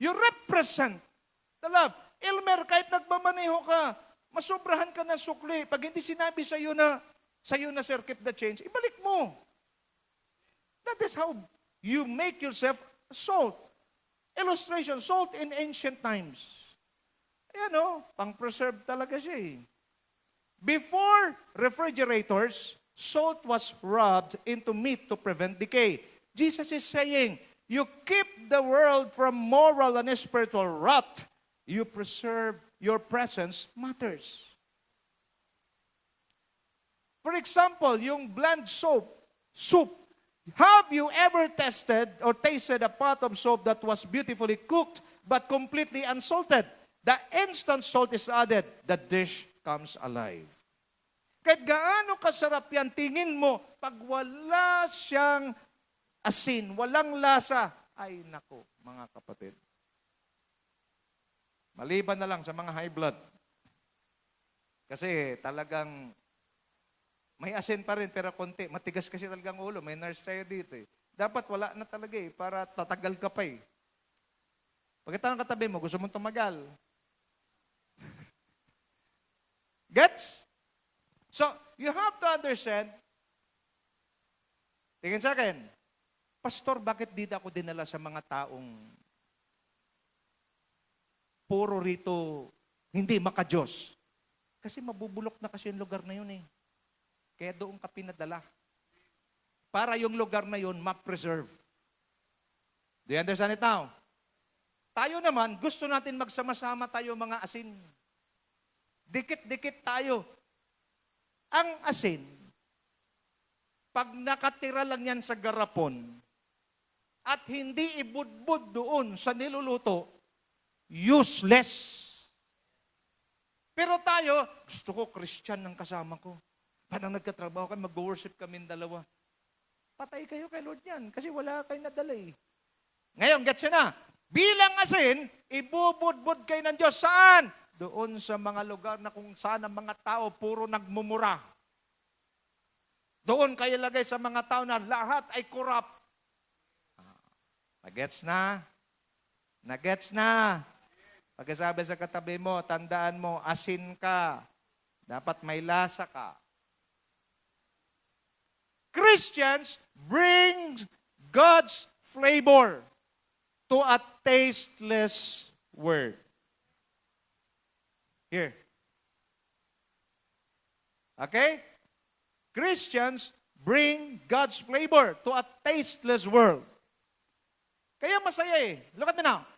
You represent the love. Elmer, kahit nagmamaneho ka, masobrahan ka na sukli. Pag hindi sinabi sa'yo na, sir, keep the change, ibalik mo. That is how you make yourself salt. Illustration, salt in ancient times. Ayan o, pang-preserve talaga siya eh. Before refrigerators, salt was rubbed into meat to prevent decay. Jesus is saying, you keep the world from moral and spiritual rot. You preserve your presence matters. For example, yung bland soup. Have you ever tasted a pot of soap that was beautifully cooked but completely unsalted? the instant salt is added, the dish comes alive. Kahit gaano kasarap yan, tingin mo, pag wala siyang asin, walang lasa, ay nako, mga kapatid. Maliban na lang sa mga high blood. Kasi talagang may asin pa rin pero konti. Matigas kasi talagang ulo. May nurse tayo dito eh. Dapat wala na talaga eh para tatagal ka pa eh. Pagkatapos ng katabi mo, gusto mong tumagal. Gets? So, you have to understand. Tingin sa akin, Pastor, bakit di ako dinala sa mga taong puro rito hindi maka-Diyos? Kasi mabubulok na kasi yung lugar na yun eh. Kaya doon ka pinadala. Para yung lugar na yun ma-preserve. Do you understand it now? Tayo naman, gusto natin magsama-sama tayo mga asin. Dikit-dikit tayo. Ang asin, pag nakatira lang yan sa garapon, at hindi ibudbud doon sa niluluto, useless. Pero tayo, gusto ko Christian ng kasama ko. Parang nagkatrabaho kami, mag-worship kami dalawa. Patay kayo kay Lord yan, kasi wala kayo nadala eh. Ngayon, gets yun na. Bilang asin, ibubudbud kayo ng Diyos. Saan? Doon sa mga lugar na kung saan ang mga tao puro nagmumura. Doon kayo lagay sa mga tao na lahat ay korap. Nagets na? Nagets na? Pagkasabi sa katabi mo, tandaan mo, asin ka. Dapat may lasa ka. Christians bring God's flavor to a tasteless word. Here. Okay? Christians bring God's flavor to a tasteless world. Kaya masaya eh. Look at me now.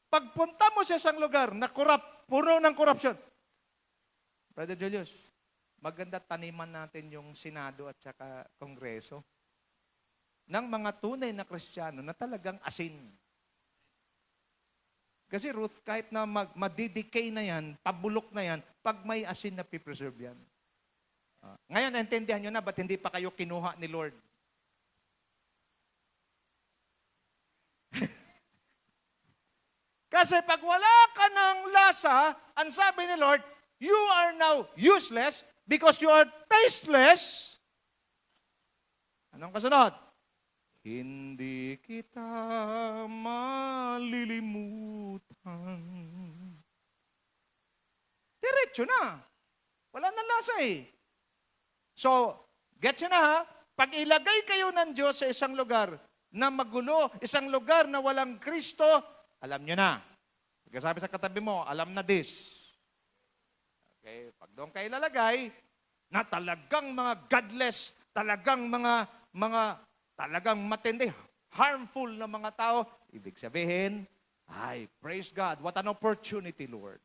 Pagpunta mo sa isang lugar na puno ng korupsyon. Brother Julius, maganda taniman natin yung Senado at saka Kongreso ng mga tunay na Kristiyano na talagang asin. Kasi Ruth, kahit na madidicay na yan, pabulok na yan, pag may asin na pipreserve yan. Ngayon, naintindihan nyo na, ba't hindi pa kayo kinuha ni Lord? Kasi pag wala ka ng lasa, ang sabi ni Lord, you are now useless because you are tasteless. Anong kasunod? Hindi kita malilimutan. Diretso na. Wala na lasa eh. So, get you na ha? Pag ilagay kayo ng Diyos sa isang lugar na magulo, isang lugar na walang Kristo, alam nyo na. Pagkasabi sa katabi mo, alam na this. Okay, pag doon kayo ilalagay, na talagang mga godless, talagang talagang matindi, harmful na mga tao, ibig sabihin, ay, praise God, what an opportunity, Lord.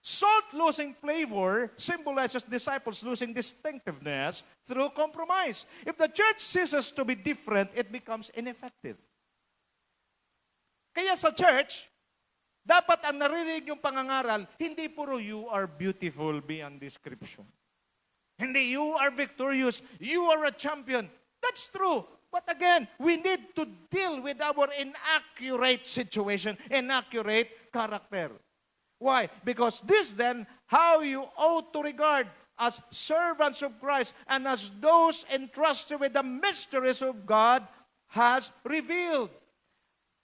Salt losing flavor symbolizes disciples losing distinctiveness through compromise. If the church ceases to be different, it becomes ineffective. Kaya sa church, dapat ang narinig yung pangangaral, hindi puro you are beautiful beyond description. Hindi you are victorious, you are a champion. That's true. But again, we need to deal with our inaccurate situation, inaccurate character. Why? Because this then, how you ought to regard as servants of Christ and as those entrusted with the mysteries of God has revealed.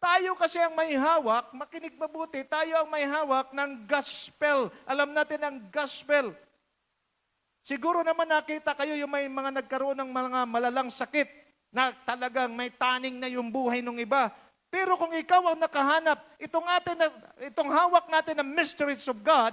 Tayo kasi ang may hawak, makinig mabuti, tayo ang may hawak ng gospel. Alam natin ang gospel. Siguro naman nakita kayo yung may mga nagkaroon ng mga malalang sakit na talagang may taning na yung buhay ng iba. Pero kung ikaw ang nakahanap, itong hawak natin ng mysteries of God,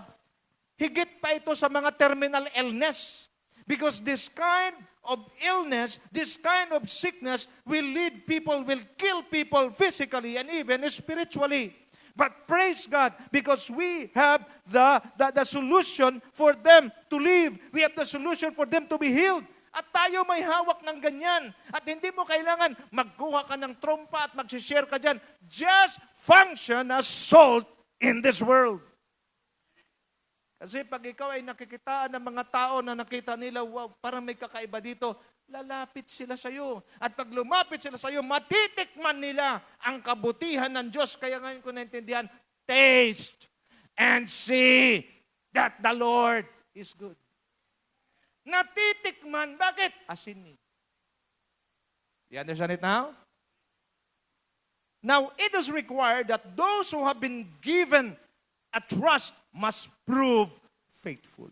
higit pa ito sa mga terminal illness. Because this kind of illness, this kind of sickness will lead people, will kill people physically and even spiritually. But praise God, because we have the solution for them to live. We have the solution for them to be healed. At tayo may hawak ng ganyan. At hindi mo kailangan magkuha ka ng trompa at mag-share ka dyan. Just function as salt in this world. Kasi pag ikaw ay nakikitaan ng mga tao na nakita nila, wow, parang may kakaiba dito, lalapit sila sa iyo. At pag lumapit sila sa iyo, matitikman nila ang kabutihan ng Diyos. Kaya ngayon ko naintindihan, taste and see that the Lord is good. Natitikman. Bakit? Asin ni. You understand it now? Now, it is required that those who have been given a trust must prove faithful.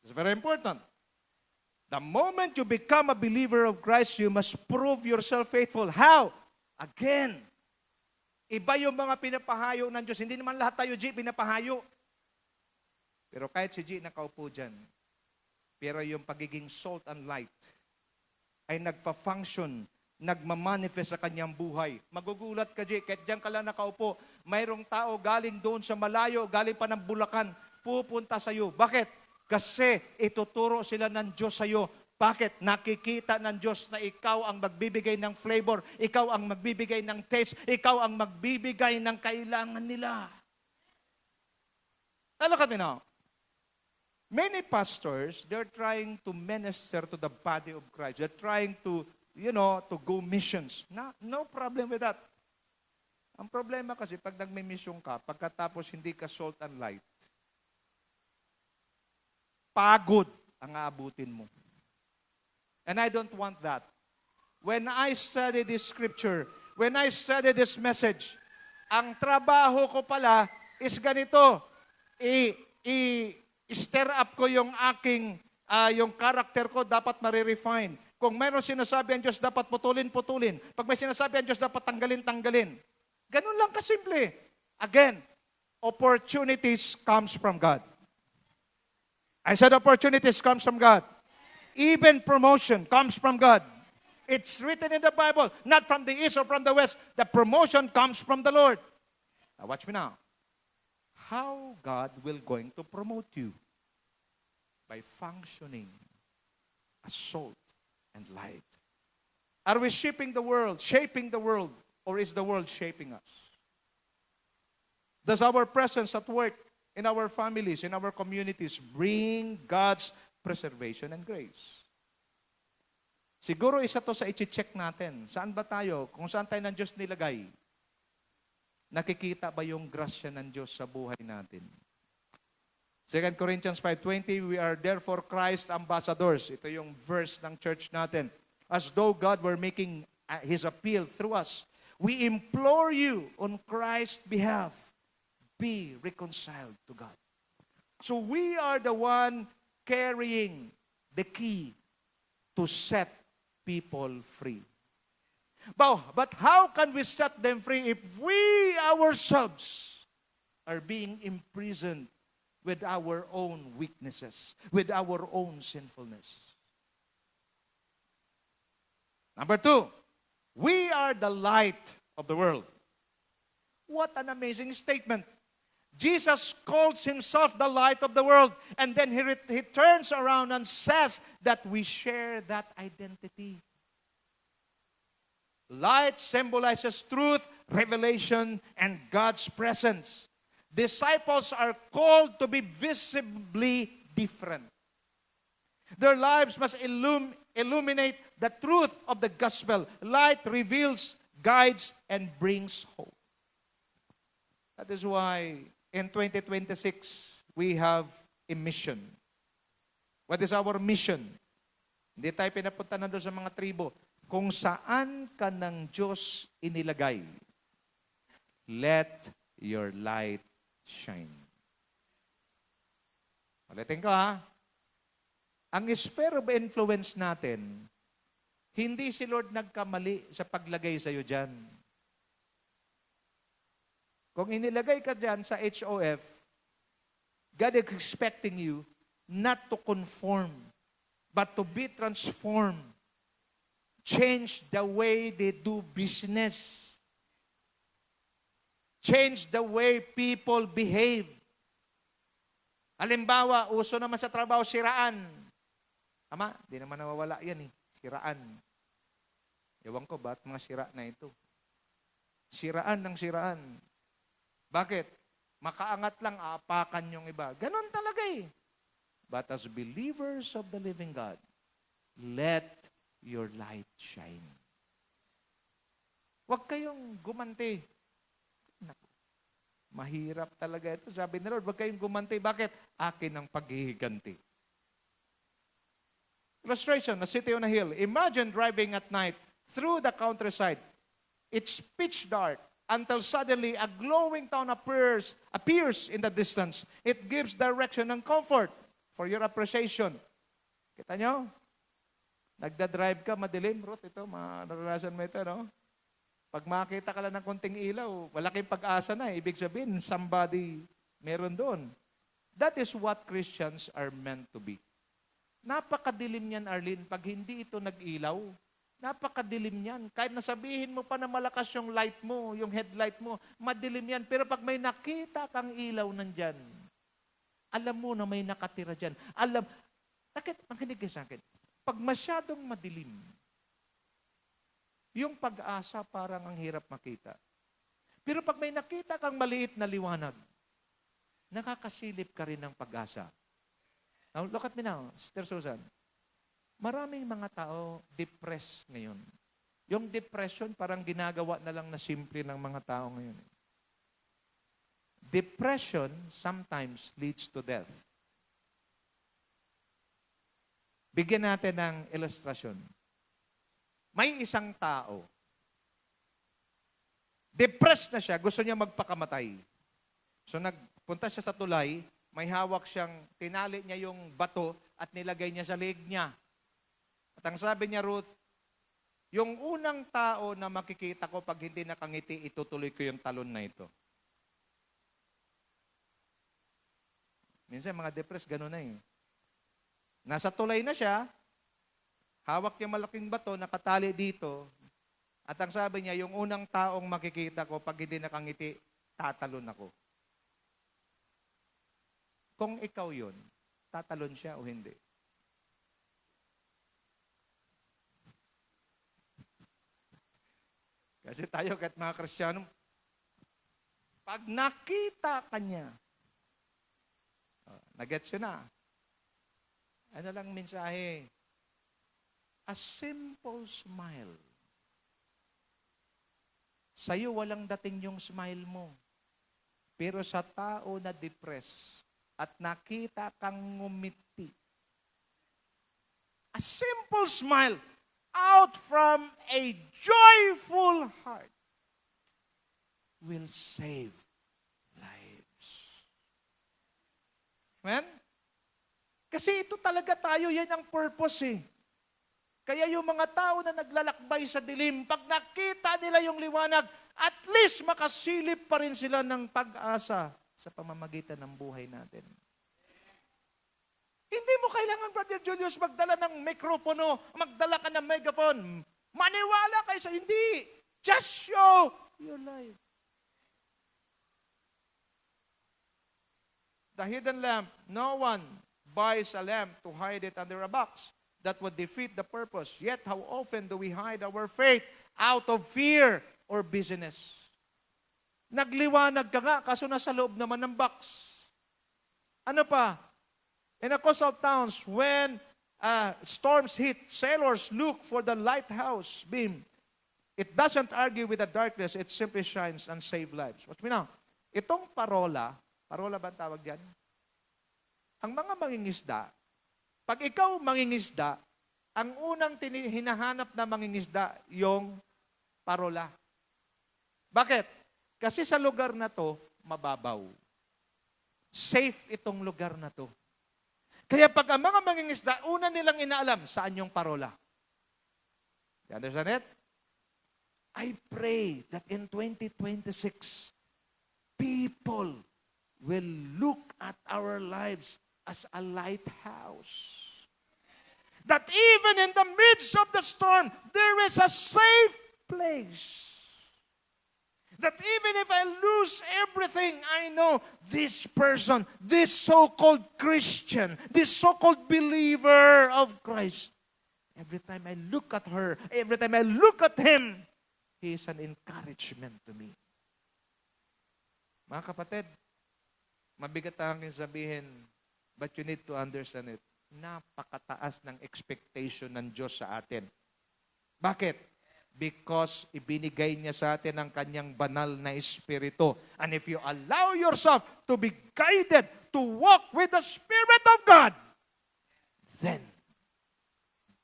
It's very important. The moment you become a believer of Christ, you must prove yourself faithful. How? Again, iba yung mga pinapahayo ng Diyos. Hindi naman lahat tayo, G, pinapahayo. Pero kahit si G nakaupo dyan, pero yung pagiging salt and light ay nagpa-function, nagmamanifest sa kanyang buhay. Magugulat ka, G, kahit dyan ka lang nakaupo, mayroong tao galing doon sa malayo, galing pa ng Bulacan, pupunta sa iyo. Bakit? Kasi ituturo sila ng Diyos sa iyo. Bakit? Nakikita ng Diyos na ikaw ang magbibigay ng flavor, ikaw ang magbibigay ng taste, ikaw ang magbibigay ng kailangan nila. Look at me now. Many pastors, they're trying to minister to the body of Christ. They're trying to, to go missions. No problem with that. Ang problema kasi, pag nagmi-mission ka, pagkatapos hindi ka salt and light, pagod ang aabutin mo. And I don't want that. When I study this scripture, when I study this message, ang trabaho ko pala is ganito, i-stir up ko yung aking, yung character ko dapat marirefine. Kung mayroon sinasabi ang Diyos, dapat putulin. Pag may sinasabi ang Diyos, dapat tanggalin. Ganun lang kasimple. Again, opportunities comes from God. I said opportunities comes from God. Even promotion comes from God. It's written in the Bible, not from the east or from the west. The promotion comes from the Lord. Now watch me now. How God will going to promote you? By functioning as salt and light. Are we shaping the world, or is the world shaping us? Does our presence at work, in our families, in our communities, bring God's preservation and grace? Siguro isa to sa i-check natin. Saan ba tayo? Kung saan tayo ng Diyos nilagay? Nakikita ba yung grasya ng Diyos sa buhay natin? 2 Corinthians 5:20, we are therefore Christ ambassadors. Ito yung verse ng church natin. As though God were making His appeal through us. We implore you on Christ's behalf, be reconciled to God. So we are the one carrying the key to set people free. But how can we set them free if we ourselves are being imprisoned with our own weaknesses, with our own sinfulness? Number 2, we are the light of the world. What an amazing statement. Jesus calls himself the light of the world, and then he turns around and says that we share that identity. Light symbolizes truth, revelation, and God's presence. Disciples are called to be visibly different. Their lives must illuminate the truth of the gospel. Light reveals, guides, and brings hope. That is why in 2026, we have a mission. What is our mission? Hindi tayo pinapunta na doon sa mga tribo. Kung saan ka ng Diyos inilagay, let your light shine. Ulitin ko ha. Ang sphere of influence natin, hindi si Lord nagkamali sa paglagay sa'yo dyan. Kung inilagay ka dyan sa HOF, God is expecting you not to conform, but to be transformed. Change the way they do business. Change the way people behave. Halimbawa, uso naman sa trabaho, siraan. Tama? Di naman nawawala yan eh. Siraan. Ewan ko, ba't mga sira na ito? Siraan ng siraan. Bakit? Makaangat lang, aapakan yung iba. Ganon talaga eh. But as believers of the living God, let your light shine. Huwag kayong gumanti. Naku, mahirap talaga ito. Sabi ni Lord, huwag kayong gumanti. Bakit? Akin ang paghihiganti. Illustration, a city on a hill. Imagine driving at night through the countryside. It's pitch dark until suddenly a glowing town appears in the distance. It gives direction and comfort for your appreciation. Kita nyo? Nagda-drive ka, madilim. Ruth, ito, naranasan mo ito, no? Pag makita ka lang ng konting ilaw, malaking pag-asa na. Ibig sabihin, somebody meron doon. That is what Christians are meant to be. Napakadilim niyan, Arlene. Pag hindi ito nag-ilaw, napakadilim niyan. Kahit nasabihin mo pa na malakas yung light mo, yung headlight mo, madilim yan. Pero pag may nakita kang ilaw nandyan, alam mo na may nakatira dyan. Bakit? Makinig kayo sa akin. Pag masyadong madilim, yung pag-asa parang ang hirap makita. Pero pag may nakita kang maliit na liwanag, nakakasilip ka rin ng pag-asa. Now, look at me now, Sister Susan. Maraming mga tao depressed ngayon. Yung depression parang ginagawa na lang na simple ng mga tao ngayon. Depression sometimes leads to death. Bigyan natin ng ilustrasyon. May isang tao, depressed na siya, gusto niya magpakamatay. So nagpunta siya sa tulay, may hawak siyang, tinali niya yung bato at nilagay niya sa leeg niya. At ang sabi niya, Ruth, yung unang tao na makikita ko pag hindi nakangiti, itutuloy ko yung talon na ito. Minsan mga depressed, gano'n na eh. Nasa tulay na siya, hawak niya malaking bato, nakatali dito, at ang sabi niya, yung unang taong makikita ko pag hindi nakangiti, tatalon ako. Kung ikaw yun, tatalon siya o hindi? Kasi tayo kahit mga Kristiyano, pag nakita ka niya, nagets yun na. Ano lang mensahe? A simple smile. Sa'yo walang dating yung smile mo. Pero sa tao na depressed at nakita kang ngumiti, a simple smile out from a joyful heart will save lives. Amen? Kasi ito talaga tayo, yan ang purpose eh. Kaya yung mga tao na naglalakbay sa dilim, pag nakita nila yung liwanag, at least makasilip pa rin sila ng pag-asa sa pamamagitan ng buhay natin. Hindi mo kailangan, Brother Julius, magdala ng mikropono, magdala ka ng megaphone. Maniwala kayo sa hindi. Just show your life. The hidden lamp, no one buys a lamp to hide it under a box. That would defeat the purpose. Yet, how often do we hide our faith out of fear or busyness? Nagliwanag ka nga, kaso nasa loob naman ng box. Ano pa? In the coastal towns, when storms hit, sailors look for the lighthouse beam. It doesn't argue with the darkness, it simply shines and saves lives. Watch me now. Itong parola ba ang tawag yan? Ang mga mangingisda, pag ikaw mangingisda, ang unang hinahanap na mangingisda, yung parola. Bakit? Kasi sa lugar na to, mababaw. Safe itong lugar na to. Kaya pag ang mga mangingisda, una nilang inaalam, saan yung parola? You understand it? I pray that in 2026, people will look at our lives as a lighthouse. That even in the midst of the storm, there is a safe place. That even if I lose everything, I know this person, this so-called Christian, this so-called believer of Christ, every time I look at her, every time I look at him, he is an encouragement to me. Mga kapatid, mabigat ang aking sabihin, but you need to understand it. Napakataas ng expectation ng Diyos sa atin. Bakit? Because ibinigay niya sa atin ang kanyang banal na espiritu. And if you allow yourself to be guided to walk with the Spirit of God, then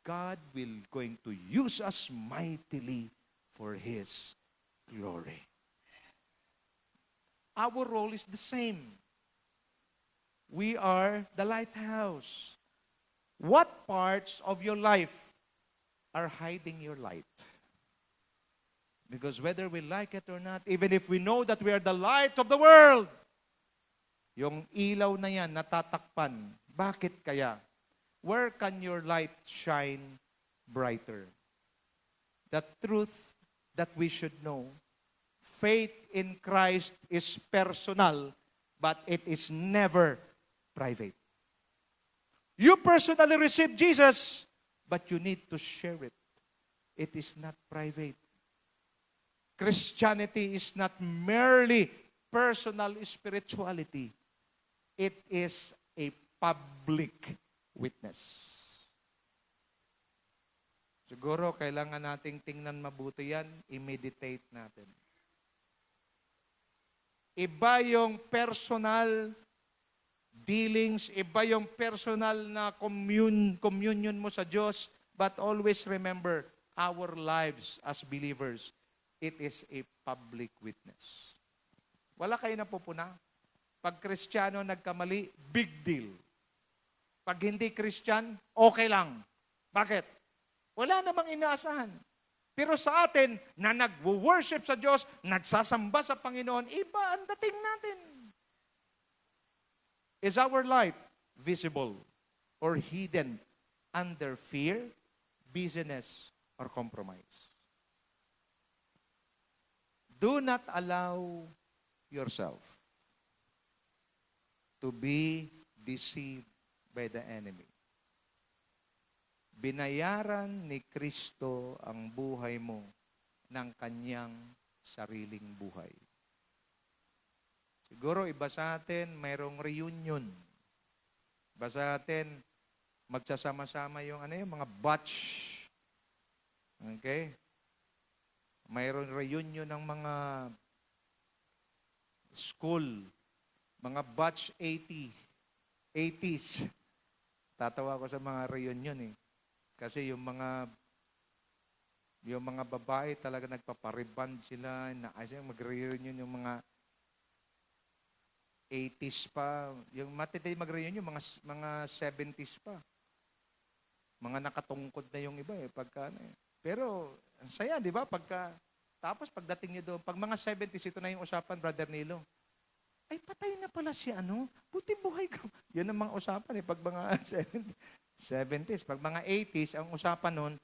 God will going to use us mightily for His glory. Our role is the same. We are the lighthouse. What parts of your life are hiding your light? Because whether we like it or not, even if we know that we are the light of the world, yung ilaw na yan natatakpan. Bakit kaya? Where can your light shine brighter? The truth that we should know, faith in Christ is personal, but it is never private. You personally receive Jesus, but you need to share it. It is not private. Christianity is not merely personal spirituality. It is a public witness. Siguro kailangan nating tingnan mabuti yan, i-meditate natin. Iba yung personal dealings, iba yung personal na communion mo sa Diyos, but always remember, our lives as believers, it is a public witness. Wala kayo napupuna. Pag Kristiyano nagkamali, big deal. Pag hindi Christian, okay lang. Bakit? Wala namang inaasahan. Pero sa atin, na nag-worship sa Diyos, nagsasamba sa Panginoon, iba ang dating natin. Is our light visible or hidden under fear, busyness, or compromise? Do not allow yourself to be deceived by the enemy. Binayaran ni Kristo ang buhay mo ng kanyang sariling buhay. Siguro iba sa atin, mayroong reunion. Iba sa atin, magsasama-sama yung mga batch. Okay? Mayroong reunion ng mga school, mga batch 80s. Tatawa ko sa mga reunion eh. Kasi yung mga babae talaga nagpapariband sila, mag-reunion yung mga 80s pa, yung matitay mag-reunion yung mga 70s pa. Mga nakatungkod na yung iba eh pagka Pero ang saya, di ba? Tapos pagdating niyo doon, pag mga 70s, ito na yung usapan, Brother Nilo. Ay, patay na pala si buti buhay ka. Yun ang mga usapan eh, pag mga 70s. Pag mga 80s, ang usapan nun,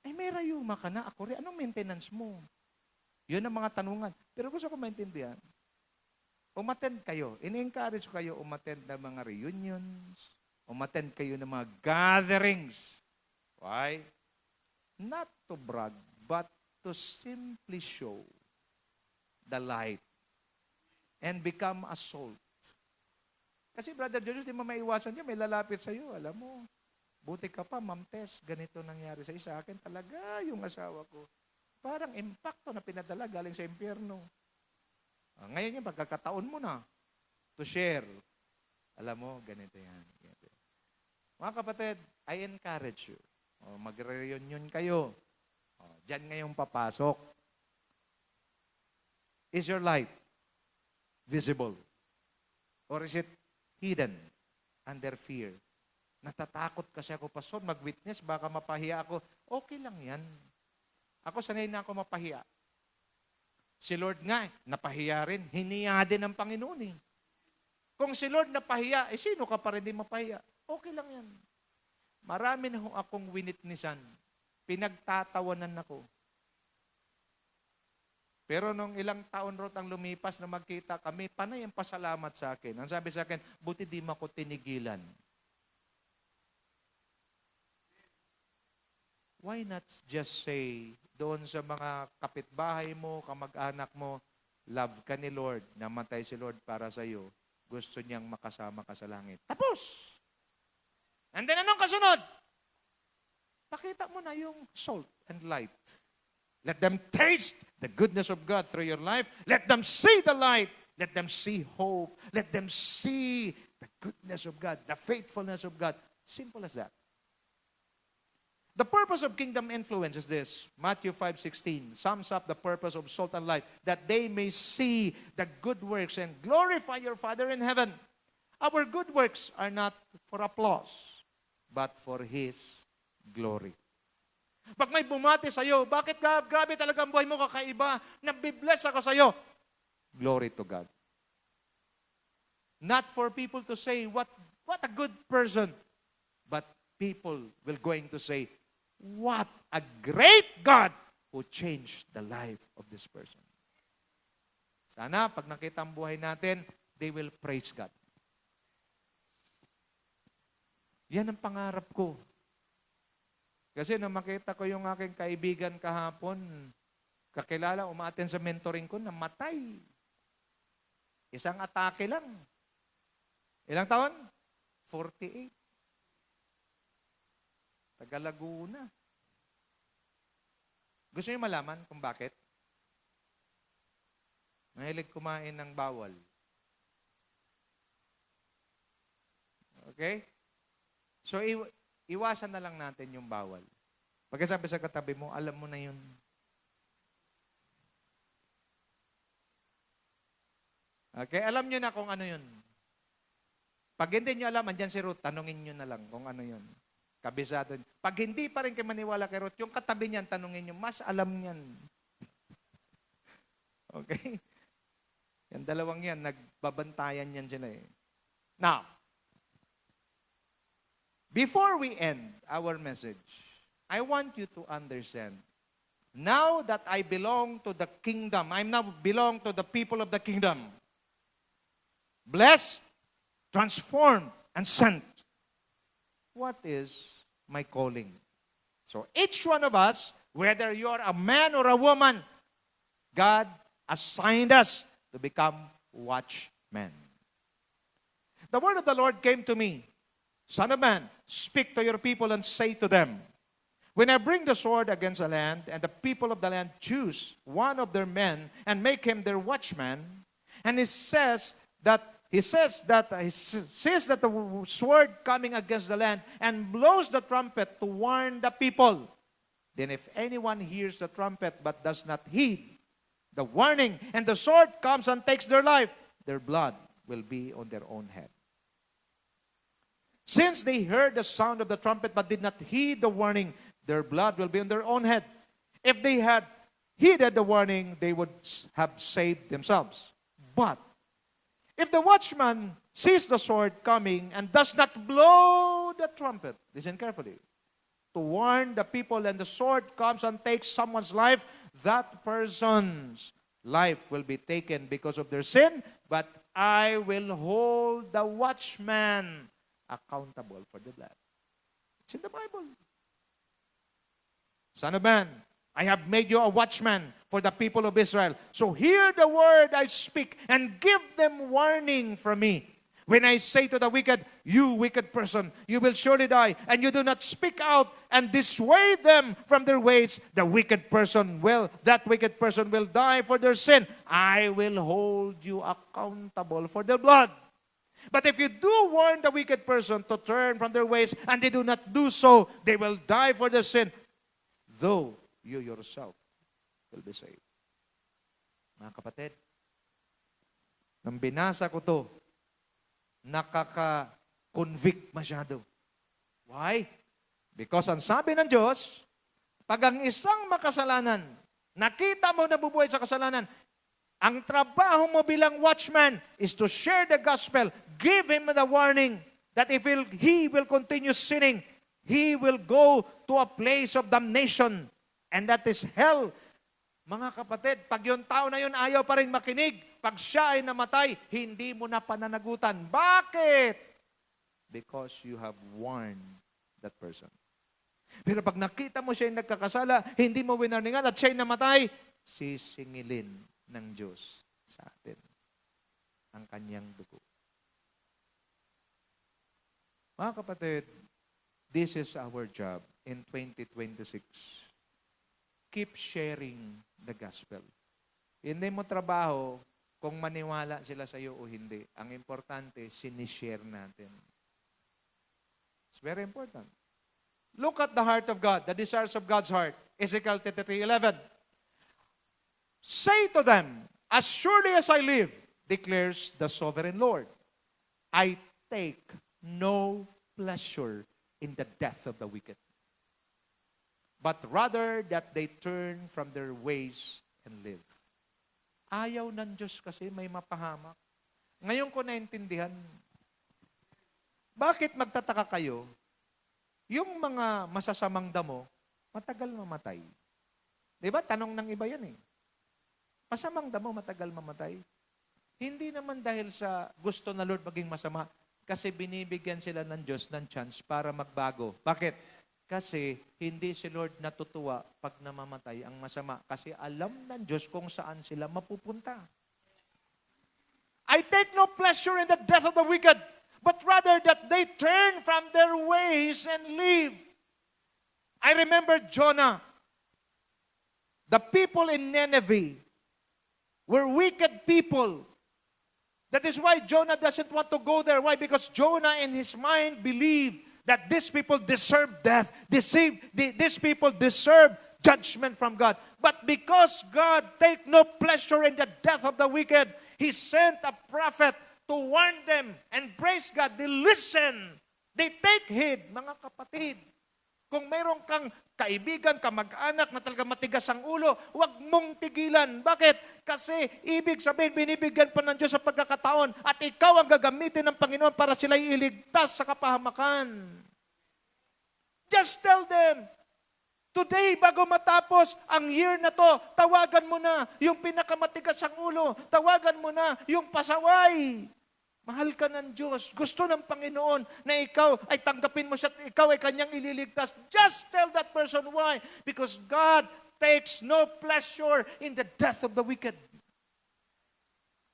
ay may rayuma ka na, ako rin, anong maintenance mo? Yun ang mga tanungan. Pero gusto ko maintindihan. Umattend kayo. Ini-encourage kayo umattend ng mga reunions, umattend kayo ng mga gatherings. Why? Not to brag, but to simply show the light and become a salt. Kasi Brother Julius, di mo maiwasan niya, may lalapit sa iyo. Alam mo, buti ka pa, Ma'am Tess, ganito nangyari sa akin talaga yung asawa ko. Parang impacto na pinadala galing sa impyerno. Ngayon yung pagkakataon mo na to share. Alam mo, ganito yan. Ganito. Mga kapatid, I encourage you. Mag-reunion kayo. Diyan ngayong papasok. Is your light visible? Or is it hidden under fear? Natatakot kasi ako, Pastor, mag-witness, baka mapahiya ako. Okay lang yan. Ako sanay na ako mapahiya. Si Lord nga, napahiya rin. Hiniya din ng Panginoon eh. Kung si Lord napahiya, sino ka pa rin di mapahiya? Okay lang yan. Marami na akong winitnessan. Pinagtatawanan ako. Pero nung ilang taon rot ang lumipas na magkita kami, panay ang pasalamat sa akin. Ang sabi sa akin, buti di mo ako tinigilan. Why not just say doon sa mga kapitbahay mo, kamag-anak mo, love ka ni Lord, namatay si Lord para sa iyo, gusto niyang makasama ka sa langit. Tapos! And then anong kasunod? Pakita mo na yung salt and light. Let them taste the goodness of God through your life. Let them see the light. Let them see hope. Let them see the goodness of God, the faithfulness of God. Simple as that. The purpose of kingdom influence is this. Matthew 5:16 sums up the purpose of salt and light, that they may see the good works and glorify your Father in heaven. Our good works are not for applause, but for His glory. Pag may bumati sa'yo, bakit grabe talaga ang buhay mo, kakaiba, nabibless ako sa'yo. Glory to God. Not for people to say, what a good person, but people will going to say, what a great God who changed the life of this person. Sana, pag nakita ang buhay natin, they will praise God. Yan ang pangarap ko. Kasi nung makita ko yung aking kaibigan kahapon, kakilala, umaaten sa mentoring ko, namatay. Isang atake lang. Ilang taon? 48. Taga Laguna. Gusto niyo malaman kung bakit? Mahilig kumain ng bawal. Okay? So, iwasan na lang natin yung bawal. Pagkasabi sa katabi mo, alam mo na yun. Okay? Alam nyo na kung ano yun. Pag hindi nyo alam, andyan si Ruth, tanungin nyo na lang kung ano yun. Kabisado. Pag hindi pa rin kayo maniwala kay Ruth, yung katabi niyan, tanungin nyo, mas alam niyan. Okay? Yan dalawang yan, nagbabantayan yan sila eh. Now, before we end our message, I want you to understand, now that I belong to the kingdom, I now belong to the people of the kingdom, blessed, transformed, and sent. What is my calling? So each one of us, whether you're a man or a woman, God assigned us to become watchmen. The word of the Lord came to me, Son of man, speak to your people and say to them, when I bring the sword against the land, and the people of the land choose one of their men and make him their watchman, and he sees that the sword coming against the land and blows the trumpet to warn the people, then if anyone hears the trumpet but does not heed the warning, and the sword comes and takes their life, their blood will be on their own head. Since they heard the sound of the trumpet but did not heed the warning, their blood will be on their own head. If they had heeded the warning, they would have saved themselves. But if the watchman sees the sword coming and does not blow the trumpet, listen carefully, to warn the people, and the sword comes and takes someone's life, that person's life will be taken because of their sin, but I will hold the watchman accountable for the blood. It's in the Bible. Son of man, I have made you a watchman for the people of Israel. So hear the word I speak and give them warning from me. When I say to the wicked, you wicked person, you will surely die, and you do not speak out and dissuade them from their ways, that wicked person will die for their sin. I will hold you accountable for their blood. But if you do warn the wicked person to turn from their ways, and they do not do so, they will die for their sin, though you yourself will be saved. Mga kapatid, nang binasa ko to, nakaka-convict masyado. Why? Because ang sabi ng Diyos, pag ang isang makasalanan, nakita mo na bubuhay sa kasalanan, ang trabaho mo bilang watchman is to share the gospel, give him the warning that if he will continue sinning, he will go to a place of damnation, and that is hell. Mga kapatid, pag yung tao na yun ayaw pa rin makinig, pag siya ay namatay, hindi mo na pananagutan. Bakit? Because you have warned that person. Pero pag nakita mo siya yung nagkakasala, hindi mo winarningan at siya ay namatay, sisingilin ng Diyos sa atin ang kanyang dugo. Mga kapatid, this is our job in 2026. Keep sharing the gospel. Hindi mo trabaho kung maniwala sila sa iyo o hindi. Ang importante, sinishare natin. It's very important. Look at the heart of God, the desires of God's heart. Ezekiel 33:11. Say to them, as surely as I live, declares the sovereign Lord, I take no pleasure in the death of the wicked, but rather that they turn from their ways and live. Ayaw ng Diyos kasi may mapahamak. Ngayon ko naintindihan, bakit magtataka kayo, yung mga masasamang damo, matagal mamatay. Di ba? Tanong ng iba yan eh. Masamang damo, matagal mamatay. Hindi naman dahil sa gusto na Lord maging masama, kasi binibigyan sila ng Diyos ng chance para magbago. Bakit? Kasi hindi si Lord natutuwa pag namamatay ang masama. Kasi alam ng Diyos kung saan sila mapupunta. I take no pleasure in the death of the wicked, but rather that they turn from their ways and live. I remember Jonah. The people in Nineveh were wicked people. That is why Jonah doesn't want to go there. Why? Because Jonah in his mind believed that these people deserve death. These people deserve judgment from God. But because God take no pleasure in the death of the wicked, He sent a prophet to warn them. And praise God, they listen. They take heed. Mga kapatid, kung mayroon kang kaibigan, kamag-anak na talaga matigas ang ulo, huwag mong tigilan. Bakit? Kasi ibig sabihin, binibigyan pa ng Diyos sa pagkakataon at ikaw ang gagamitin ng Panginoon para sila iligtas sa kapahamakan. Just tell them, today, bago matapos ang year na to, tawagan mo na yung pinakamatigas ang ulo, tawagan mo na yung pasaway. Mahal ka ng Diyos. Gusto ng Panginoon na ikaw ay tanggapin mo siya at ikaw ay kanyang ililigtas. Just tell that person why. Because God takes no pleasure in the death of the wicked.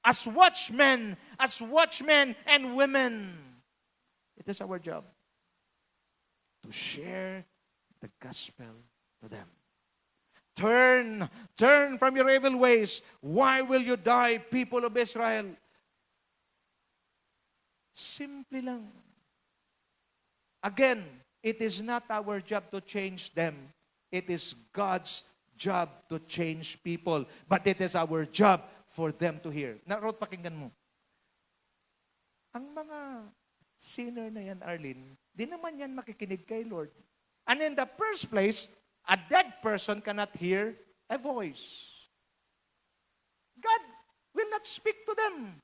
As watchmen and women, it is our job to share the gospel to them. Turn from your evil ways. Why will you die, people of Israel? Simple lang. Again, it is not our job to change them. It is God's job to change people. But it is our job for them to hear. Narod, pakinggan mo. Ang mga sinner na yan, Arlene, di naman yan makikinig kay Lord. And in the first place, a dead person cannot hear a voice. God will not speak to them.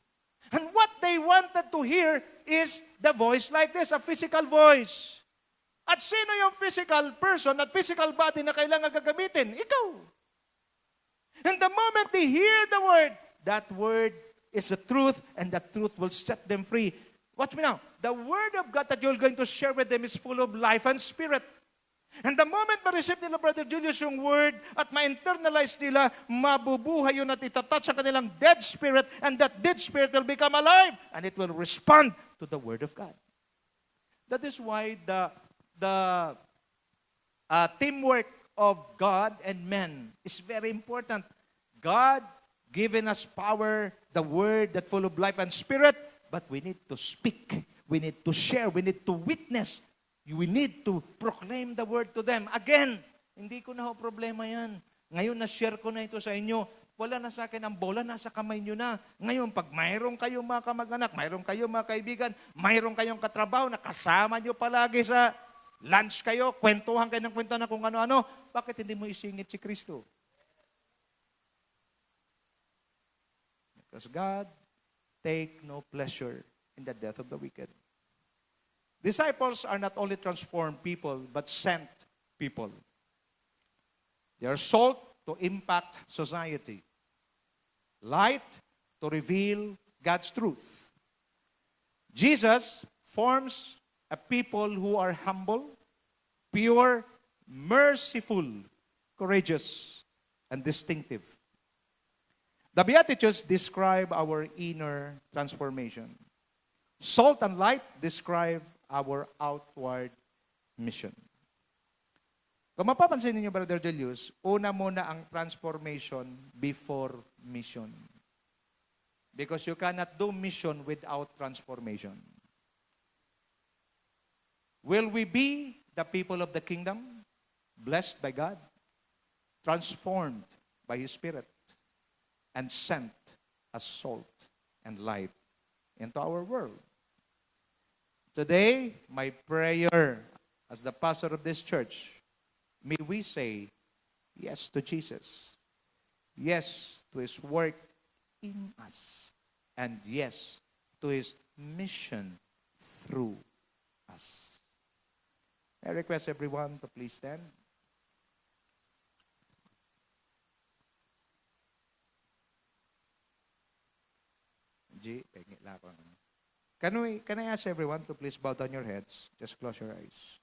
And what they wanted to hear is the voice like this, a physical voice. At sino yung physical person at physical body na kailangan gagamitin? Ikaw. And the moment they hear the word, that word is the truth and that truth will set them free. Watch me now. The word of God that you're going to share with them is full of life and spirit. And the moment ma-receive nila, Brother Julius, yung word at ma-internalize nila, mabubuhay yun at itatouch sa kanilang dead spirit and that dead spirit will become alive and it will respond to the word of God. That is why the teamwork of God and men is very important. God given us power, the word that full of life and spirit, but we need to speak, we need to share, we need to witness. We need to proclaim the word to them. Again, hindi ko na ho problema yan. Ngayon na-share ko na ito sa inyo. Wala na sa akin ang bola, nasa kamay nyo na. Ngayon, pag mayroong kayong mga kamag-anak, mayroong kayong mga kaibigan, mayroong kayong katrabaho na kasama nyo palagi sa lunch kayo, kwentuhan kayo ng kwento na kung ano-ano, bakit hindi mo isingit si Kristo? Because God take no pleasure in the death of the wicked. Disciples are not only transformed people, but sent people. They are salt to impact society. Light to reveal God's truth. Jesus forms a people who are humble, pure, merciful, courageous, and distinctive. The Beatitudes describe our inner transformation. Salt and light describe our outward mission. Kung mapapansin ninyo, Brother Julius, una muna ang transformation before mission. Because you cannot do mission without transformation. Will we be the people of the kingdom, blessed by God, transformed by His Spirit, and sent as salt and light into our world? Today, my prayer as the pastor of this church, may we say yes to Jesus, yes to His work in us, and yes to His mission through us. I request everyone to please stand. Can I ask everyone to please bow down your heads? Just close your eyes.